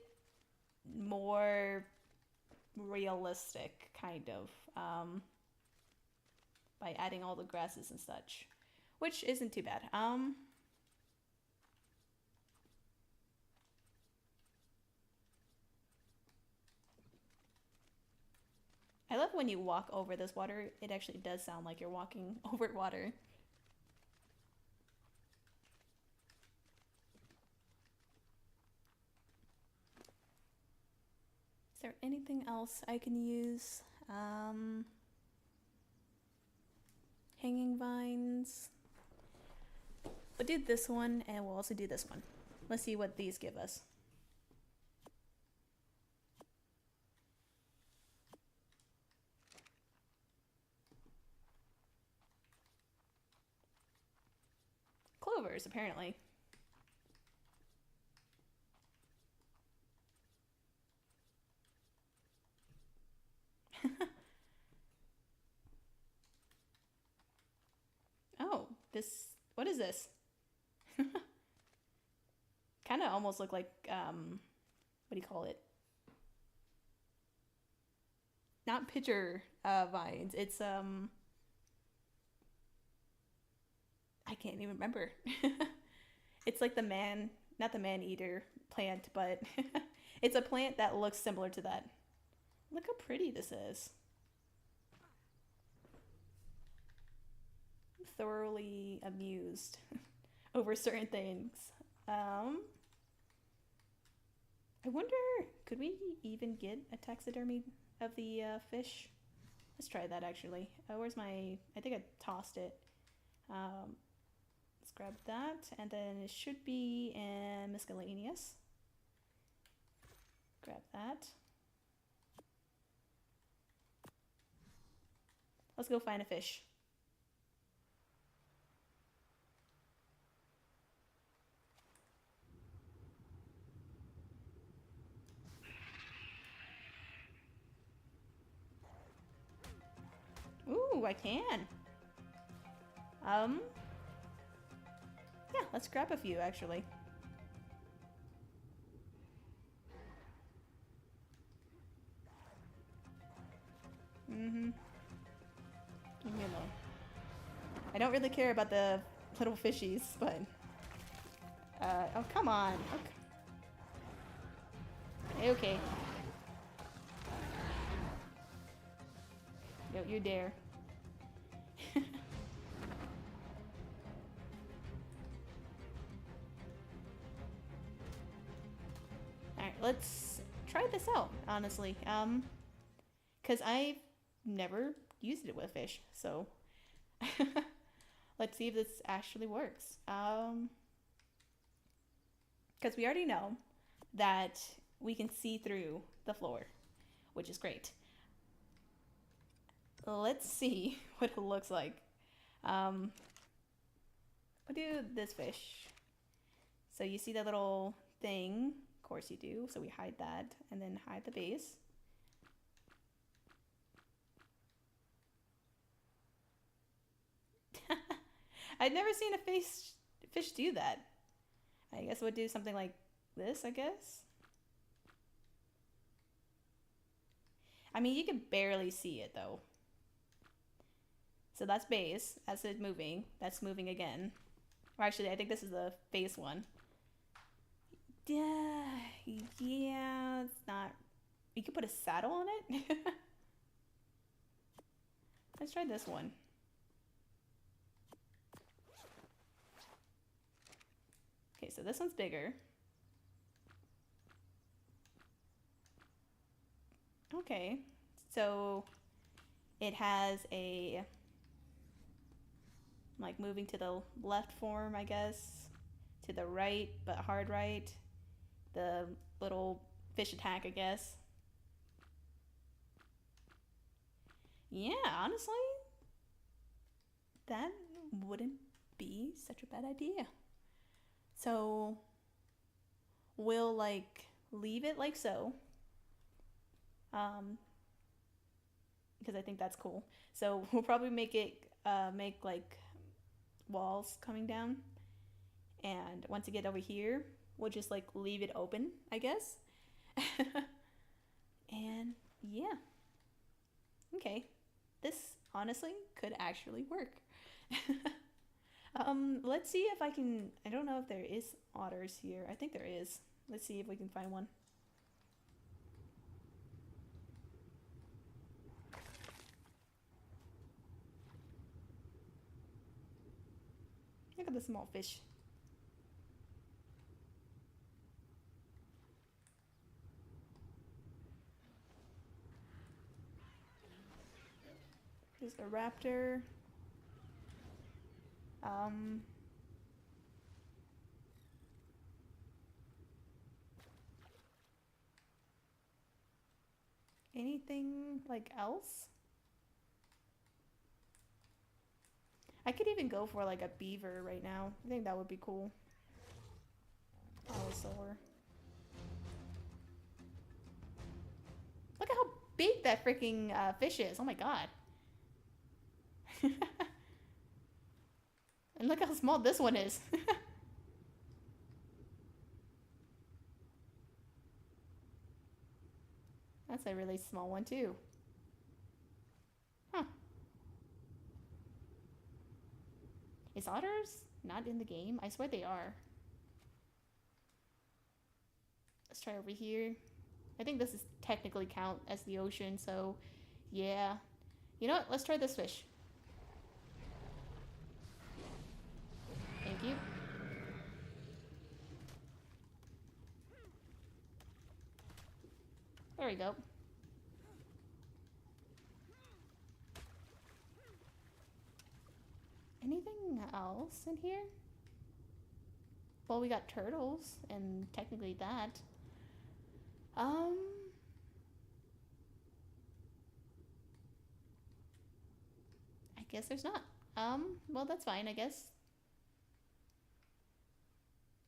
more realistic, kind of, by adding all the grasses and such, which isn't too bad. I love when you walk over this water, it actually does sound like you're walking over water. Is there anything else I can use? Hanging vines. We'll do this one, and we'll also do this one. Let's see what these give us. Clovers, apparently. Oh, this... What is this? Kind of almost look like, what do you call it? Not pitcher vines. It's, I can't even remember. It's like the man... Not the man-eater plant, but it's a plant that looks similar to that. Look how pretty this is. I'm thoroughly amused over certain things. I wonder, could we even get a taxidermy of the fish? Let's try that actually. Where's my, I think I tossed it. Let's grab that, and then it should be in miscellaneous. Grab that. Let's go find a fish. Ooh, I can. Yeah, let's grab a few actually. Leave me alone. I don't really care about the little fishies, but... oh, come on. Okay. Okay. Don't you dare. Alright, let's try this out, honestly. Because I've never used it with fish, so... Let's see if this actually works. Because we already know that we can see through the floor, which is great. Let's see what it looks like. We'll do this fish. So you see that little thing? Of course you do. So we hide that and then hide the base. I'd never seen a fish do that. I guess we'll do something like this, I guess. I mean, you can barely see it though. So that's base. That's it moving. That's moving again. Or actually, I think this is the base one. Yeah, yeah, it's not. You could put a saddle on it. Let's try this one. Okay, so this one's bigger. Okay, so it has a like moving to the left form, I guess, to the right, but hard right. The little fish attack, I guess. Yeah, honestly, that wouldn't be such a bad idea. So we'll like leave it like so. Um, because I think that's cool. So we'll probably make it make like walls coming down, and once you get over here, we'll just like leave it open, I guess. And yeah, okay, this honestly could actually work. Let's see if I can. I don't know if there is otters here. I think there is. Let's see if we can find one. Look at the small fish. There's a raptor. Um, Anything like else? I could even go for like a beaver right now. I think that would be cool. Allosaur. Look at how big that freaking fish is. Oh my god. And look how small this one is. That's a really small one too. Huh. Is otters not in the game? I swear they are. Let's try over here. I think this is technically count as the ocean, so yeah. You know what? Let's try this fish. Thank you. There we go. Anything else in here? Well, we got turtles, and technically that. Um, I guess there's not. Well, that's fine, I guess.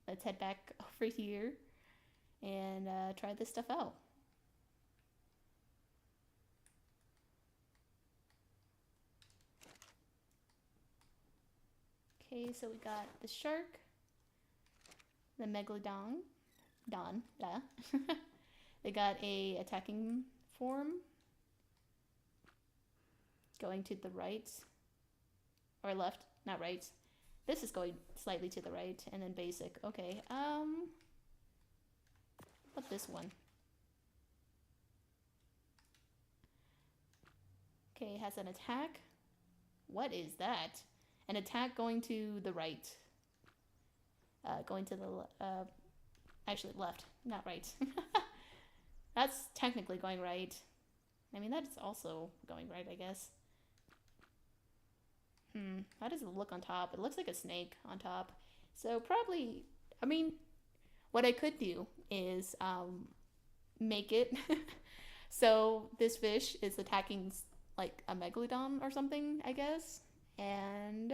Let's head back over here and try this stuff out. Okay, so we got the shark, the megalodon, yeah. They got a attacking form going to the right or left, not right. This is going slightly to the right, and then basic. Okay, what's this one? Okay, it has an attack. What is that? An attack going to the right. Going to the, actually left, not right. That's technically going right. I mean, that's also going right, I guess. How does it look on top? It looks like a snake on top. So probably, I mean, what I could do is make it so this fish is attacking like a megalodon or something, I guess. And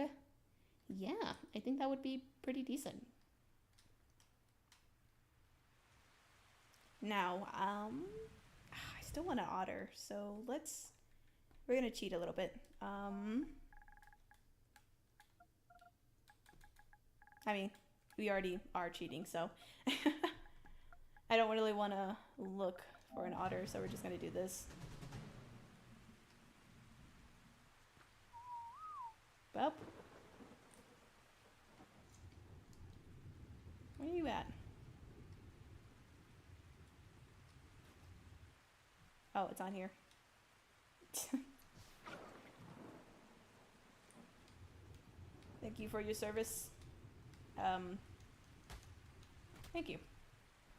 yeah, I think that would be pretty decent. Now, I still want an otter, so we're gonna cheat a little bit. I mean, we already are cheating, so I don't really want to look for an otter, so we're just gonna do this. Oh, it's on here. Thank you for your service. Thank you.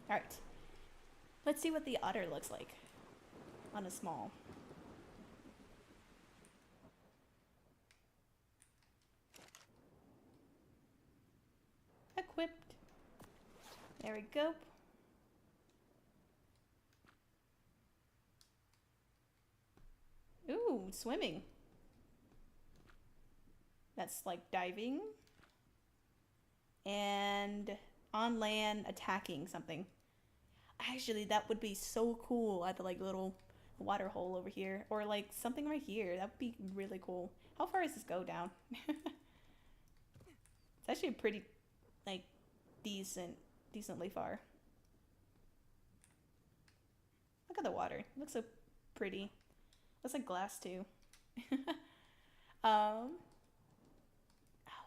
Alright. Let's see what the otter looks like on a small. Equipped. There we go. Ooh, swimming. That's like diving. And on land attacking something. Actually, that would be so cool at the like little water hole over here. Or like something right here. That would be really cool. How far does this go down? It's actually pretty like decently far. Look at the water. It looks so pretty. Looks like glass too. um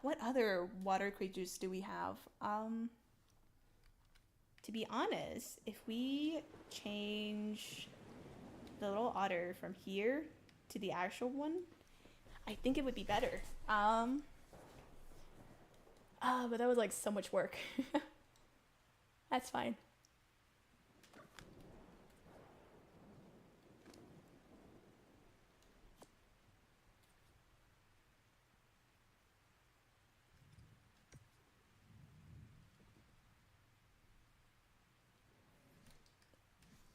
what other water creatures do we have? To be honest, if we change the little otter from here to the actual one, I think it would be better. But that was like so much work. That's fine.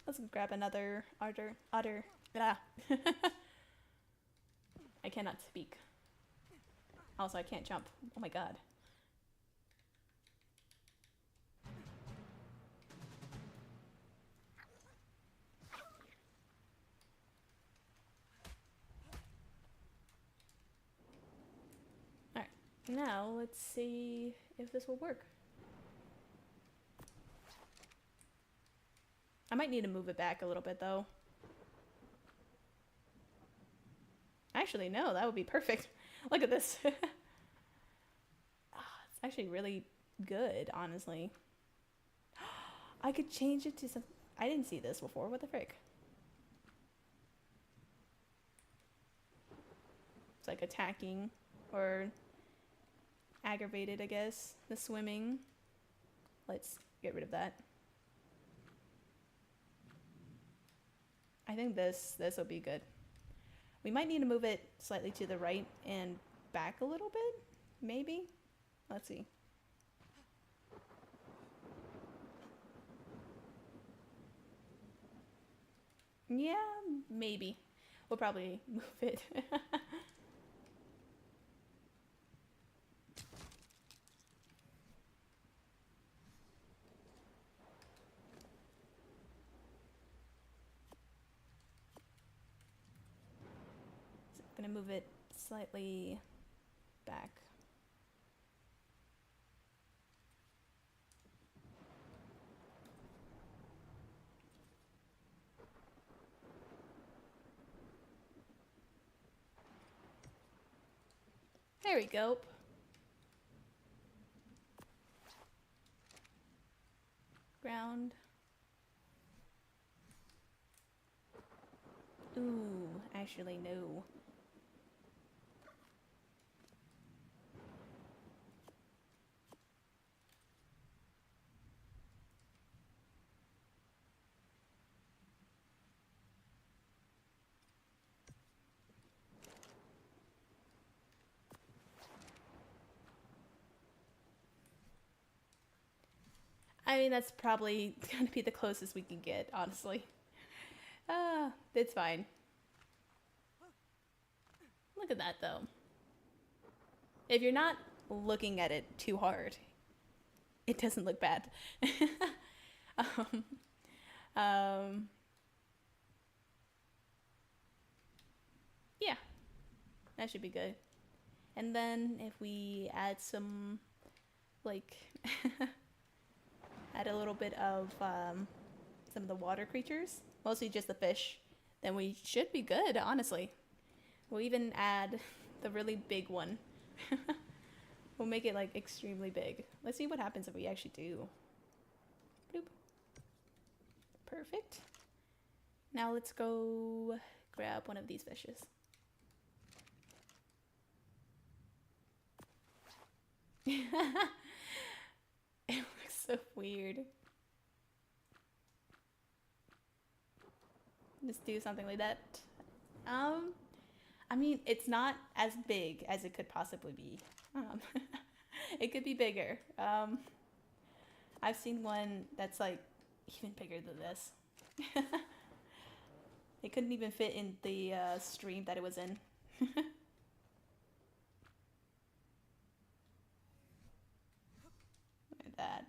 Let's grab another otter. Ah. I cannot speak. Also, I can't jump. Oh my god. Alright, now let's see if this will work. I might need to move it back a little bit though. Actually, no, that would be perfect. Look at this. It's actually really good, honestly. I could change it to some... I didn't see this before. What the frick? It's like attacking or aggravated, I guess. The swimming. Let's get rid of that. I think this will be good. We might need to move it slightly to the right and back a little bit, maybe. Let's see. Yeah, maybe. We'll probably move it. I'm gonna move it slightly back. There we go. Ground. Ooh, actually no. I mean, that's probably gonna be the closest we can get, honestly. It's fine. Look at that, though. If you're not looking at it too hard, it doesn't look bad. Yeah, that should be good. And then if we add some, like, add a little bit of some of the water creatures, mostly just the fish, then we should be good, honestly. We'll even add the really big one. We'll make it like extremely big. Let's see what happens if we actually do. Bloop. Perfect. Now let's go grab one of these fishes. It looks so weird. Just do something like that. I mean, it's not as big as it could possibly be. Um, it could be bigger. I've seen one that's like even bigger than this. It couldn't even fit in the stream that it was in. Look at that.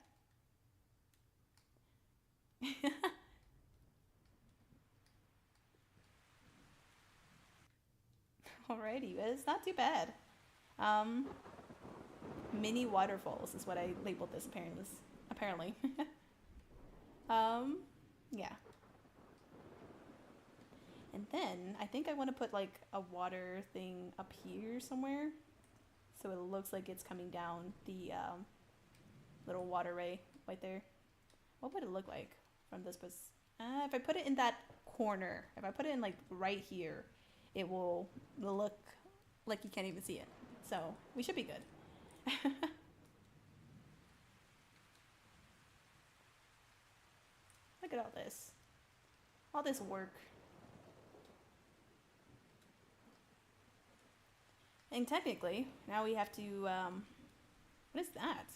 Alrighty, but it's not too bad. Um, Mini waterfalls is what I labeled this apparently. um, yeah. And then I think I want to put like a water thing up here somewhere, so it looks like it's coming down the little waterway right there. What would it look like from this if I put it in that corner, if I put it in like right here, it will look like you can't even see it. So we should be good. Look at all this work. And technically, now we have to, what is that?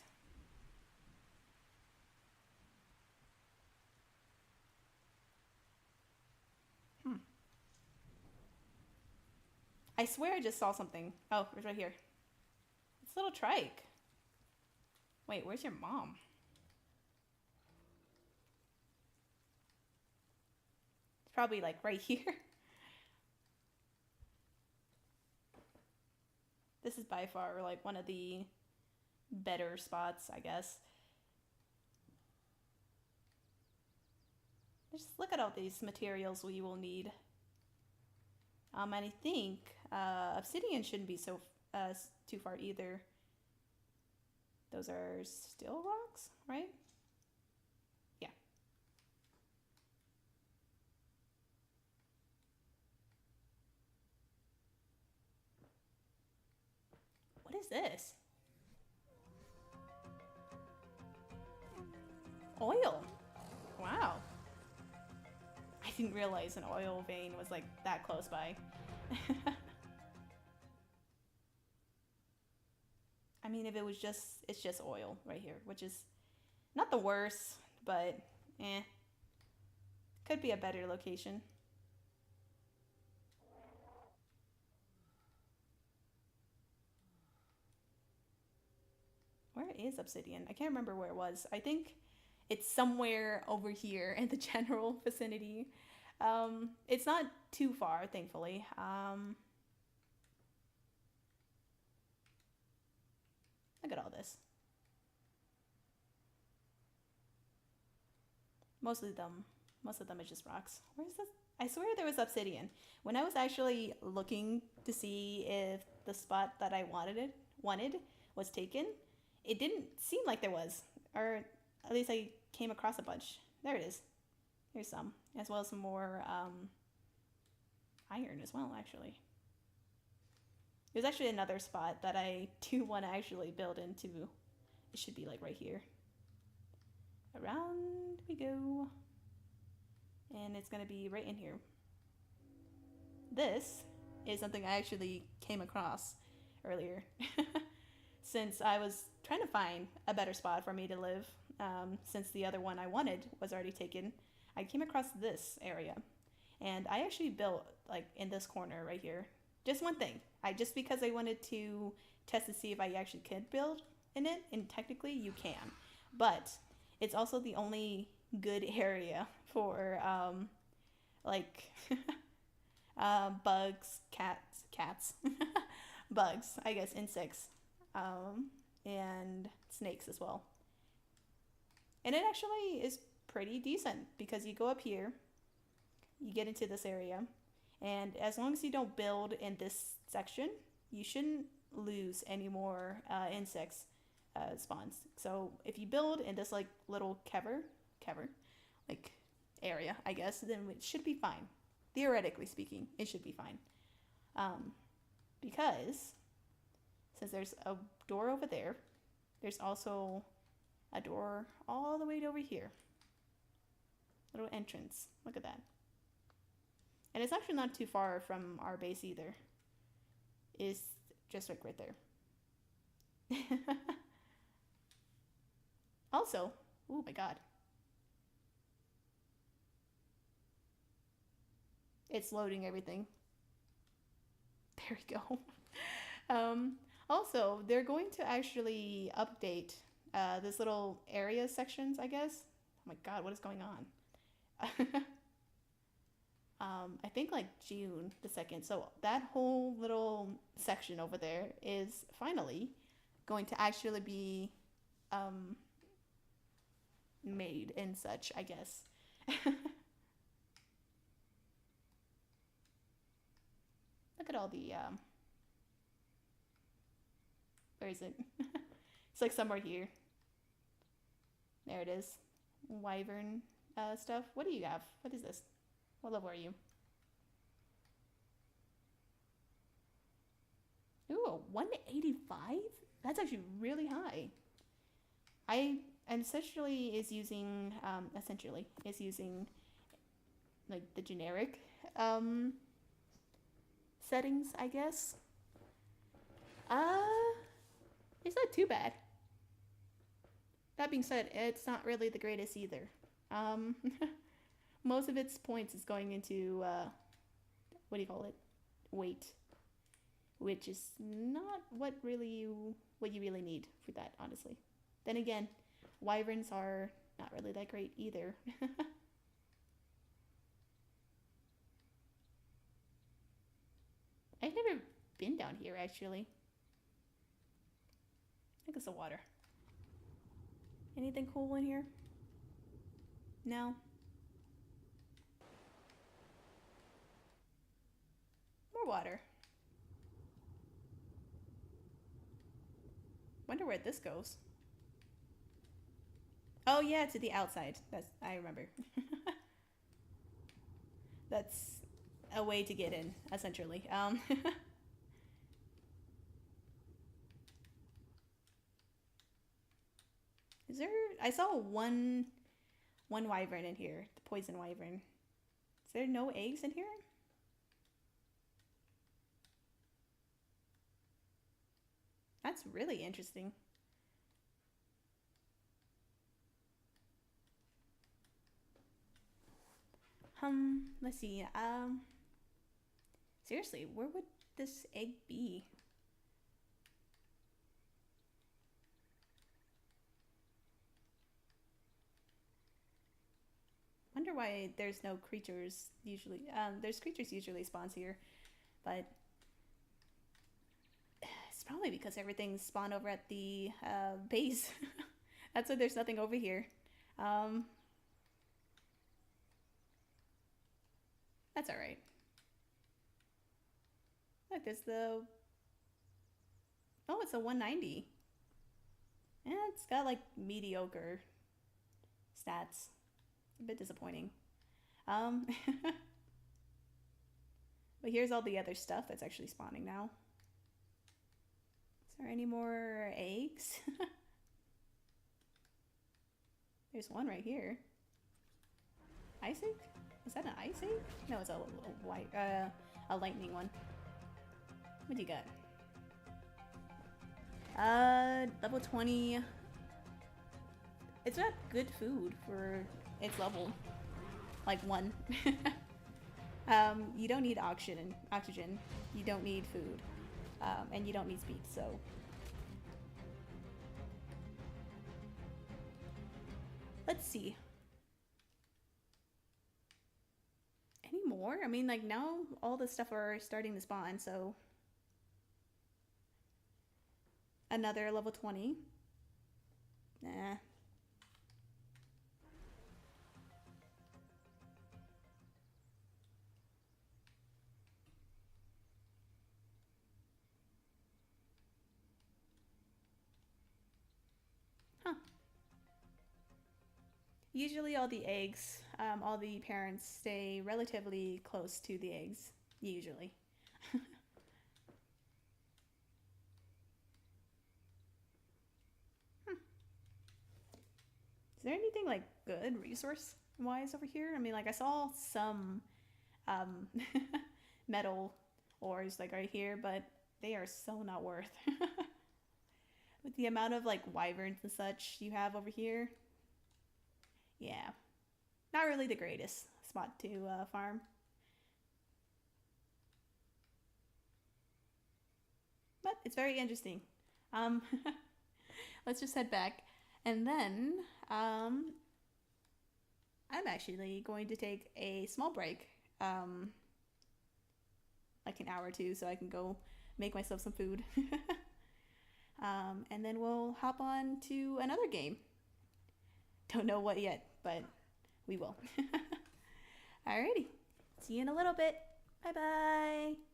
I swear I just saw something. Oh, it's right here. It's a little trike. Wait, where's your mom? It's probably like right here. This is by far like one of the better spots, I guess. Just look at all these materials we will need. And I think obsidian shouldn't be so too far either. Those are still rocks, right? Yeah. What is this? Oil. Wow. I didn't realize an oil vein was like that close by. I mean, if it was it's just oil right here, which is not the worst, but eh. Could be a better location. Where is obsidian? I can't remember where it was. I think it's somewhere over here in the general vicinity. It's not too far, thankfully. Look at all this. Most of them is just rocks. Where's this? I swear there was obsidian. When I was actually looking to see if the spot that I wanted was taken, it didn't seem like there was, or at least I came across a bunch. There it is. Here's some, as well as some more iron as well. Actually, there's actually another spot that I do want to actually build into. It should be like right here. Around we go. And it's gonna be right in here. This is something I actually came across earlier. Since I was trying to find a better spot for me to live, since the other one I wanted was already taken, I came across this area. And I actually built like in this corner right here. Just one thing. Just because I wanted to test to see if I actually could build in it, and technically you can. But it's also the only good area for like bugs, cats, bugs, I guess, insects, and snakes as well. And it actually is pretty decent because you go up here, you get into this area, and as long as you don't build in this section, you shouldn't lose any more insects spawns. So if you build in this like little cover, like area, I guess, then it should be fine. Theoretically speaking, it should be fine. Because since there's a door over there, there's also a door all the way over here. Little entrance. Look at that. And it's actually not too far from our base either. It's just like right there. Also, oh my god. It's loading everything. There we go. Also, they're going to actually update this little area sections, I guess. Oh my god, what is going on? I think like June the 2nd. So that whole little section over there is finally going to actually be made and such, I guess. Look at all the where is it? It's like somewhere here. There it is. Wyvern stuff. What do you have? What is this? What level are you? Ooh, a 185? That's actually really high. I essentially is using like the generic settings, I guess. It's not too bad. That being said, it's not really the greatest either. Most of its points is going into what do you call it? Weight, which is not what you really need for that, honestly. Then again, wyverns are not really that great either. I've never been down here actually. I think it's the water. Anything cool in here? No. More water. Wonder where this goes. Oh yeah, to the outside. I remember. That's a way to get in, essentially. Is there? I saw one wyvern in here, the poison wyvern. Is there no eggs in here? That's really interesting. Let's see. Seriously, where would this egg be? Wonder why there's no creatures usually. There's creatures usually spawns here, but it's probably because everything's spawned over at the base. That's why there's nothing over here. That's all right. Look, there's the. Oh, it's a 190. And it's got like mediocre stats. A bit disappointing. But here's all the other stuff that's actually spawning now. Is there any more eggs? There's one right here. Ice egg? Is that an ice egg? No, it's a white, a lightning one. What do you got? Level 20. It's got good food for its level. Like 1. You don't need oxygen. You don't need food. And you don't need speed, so. Let's see. Any more? I mean, like, now all the stuff are starting to spawn, so. Another level 20. Nah. Huh. Usually all the eggs all the parents stay relatively close to the eggs, usually. Is there anything like good resource wise over here? I mean, like I saw some um, metal ores like right here, but they are so not worth. With the amount of like wyverns and such you have over here, yeah, not really the greatest spot to farm. But it's very interesting. Um, let's just head back, and then I'm actually going to take a small break, like an hour or two, so I can go make myself some food. And then we'll hop on to another game. Don't know what yet, but we will. Alrighty. See you in a little bit. Bye bye.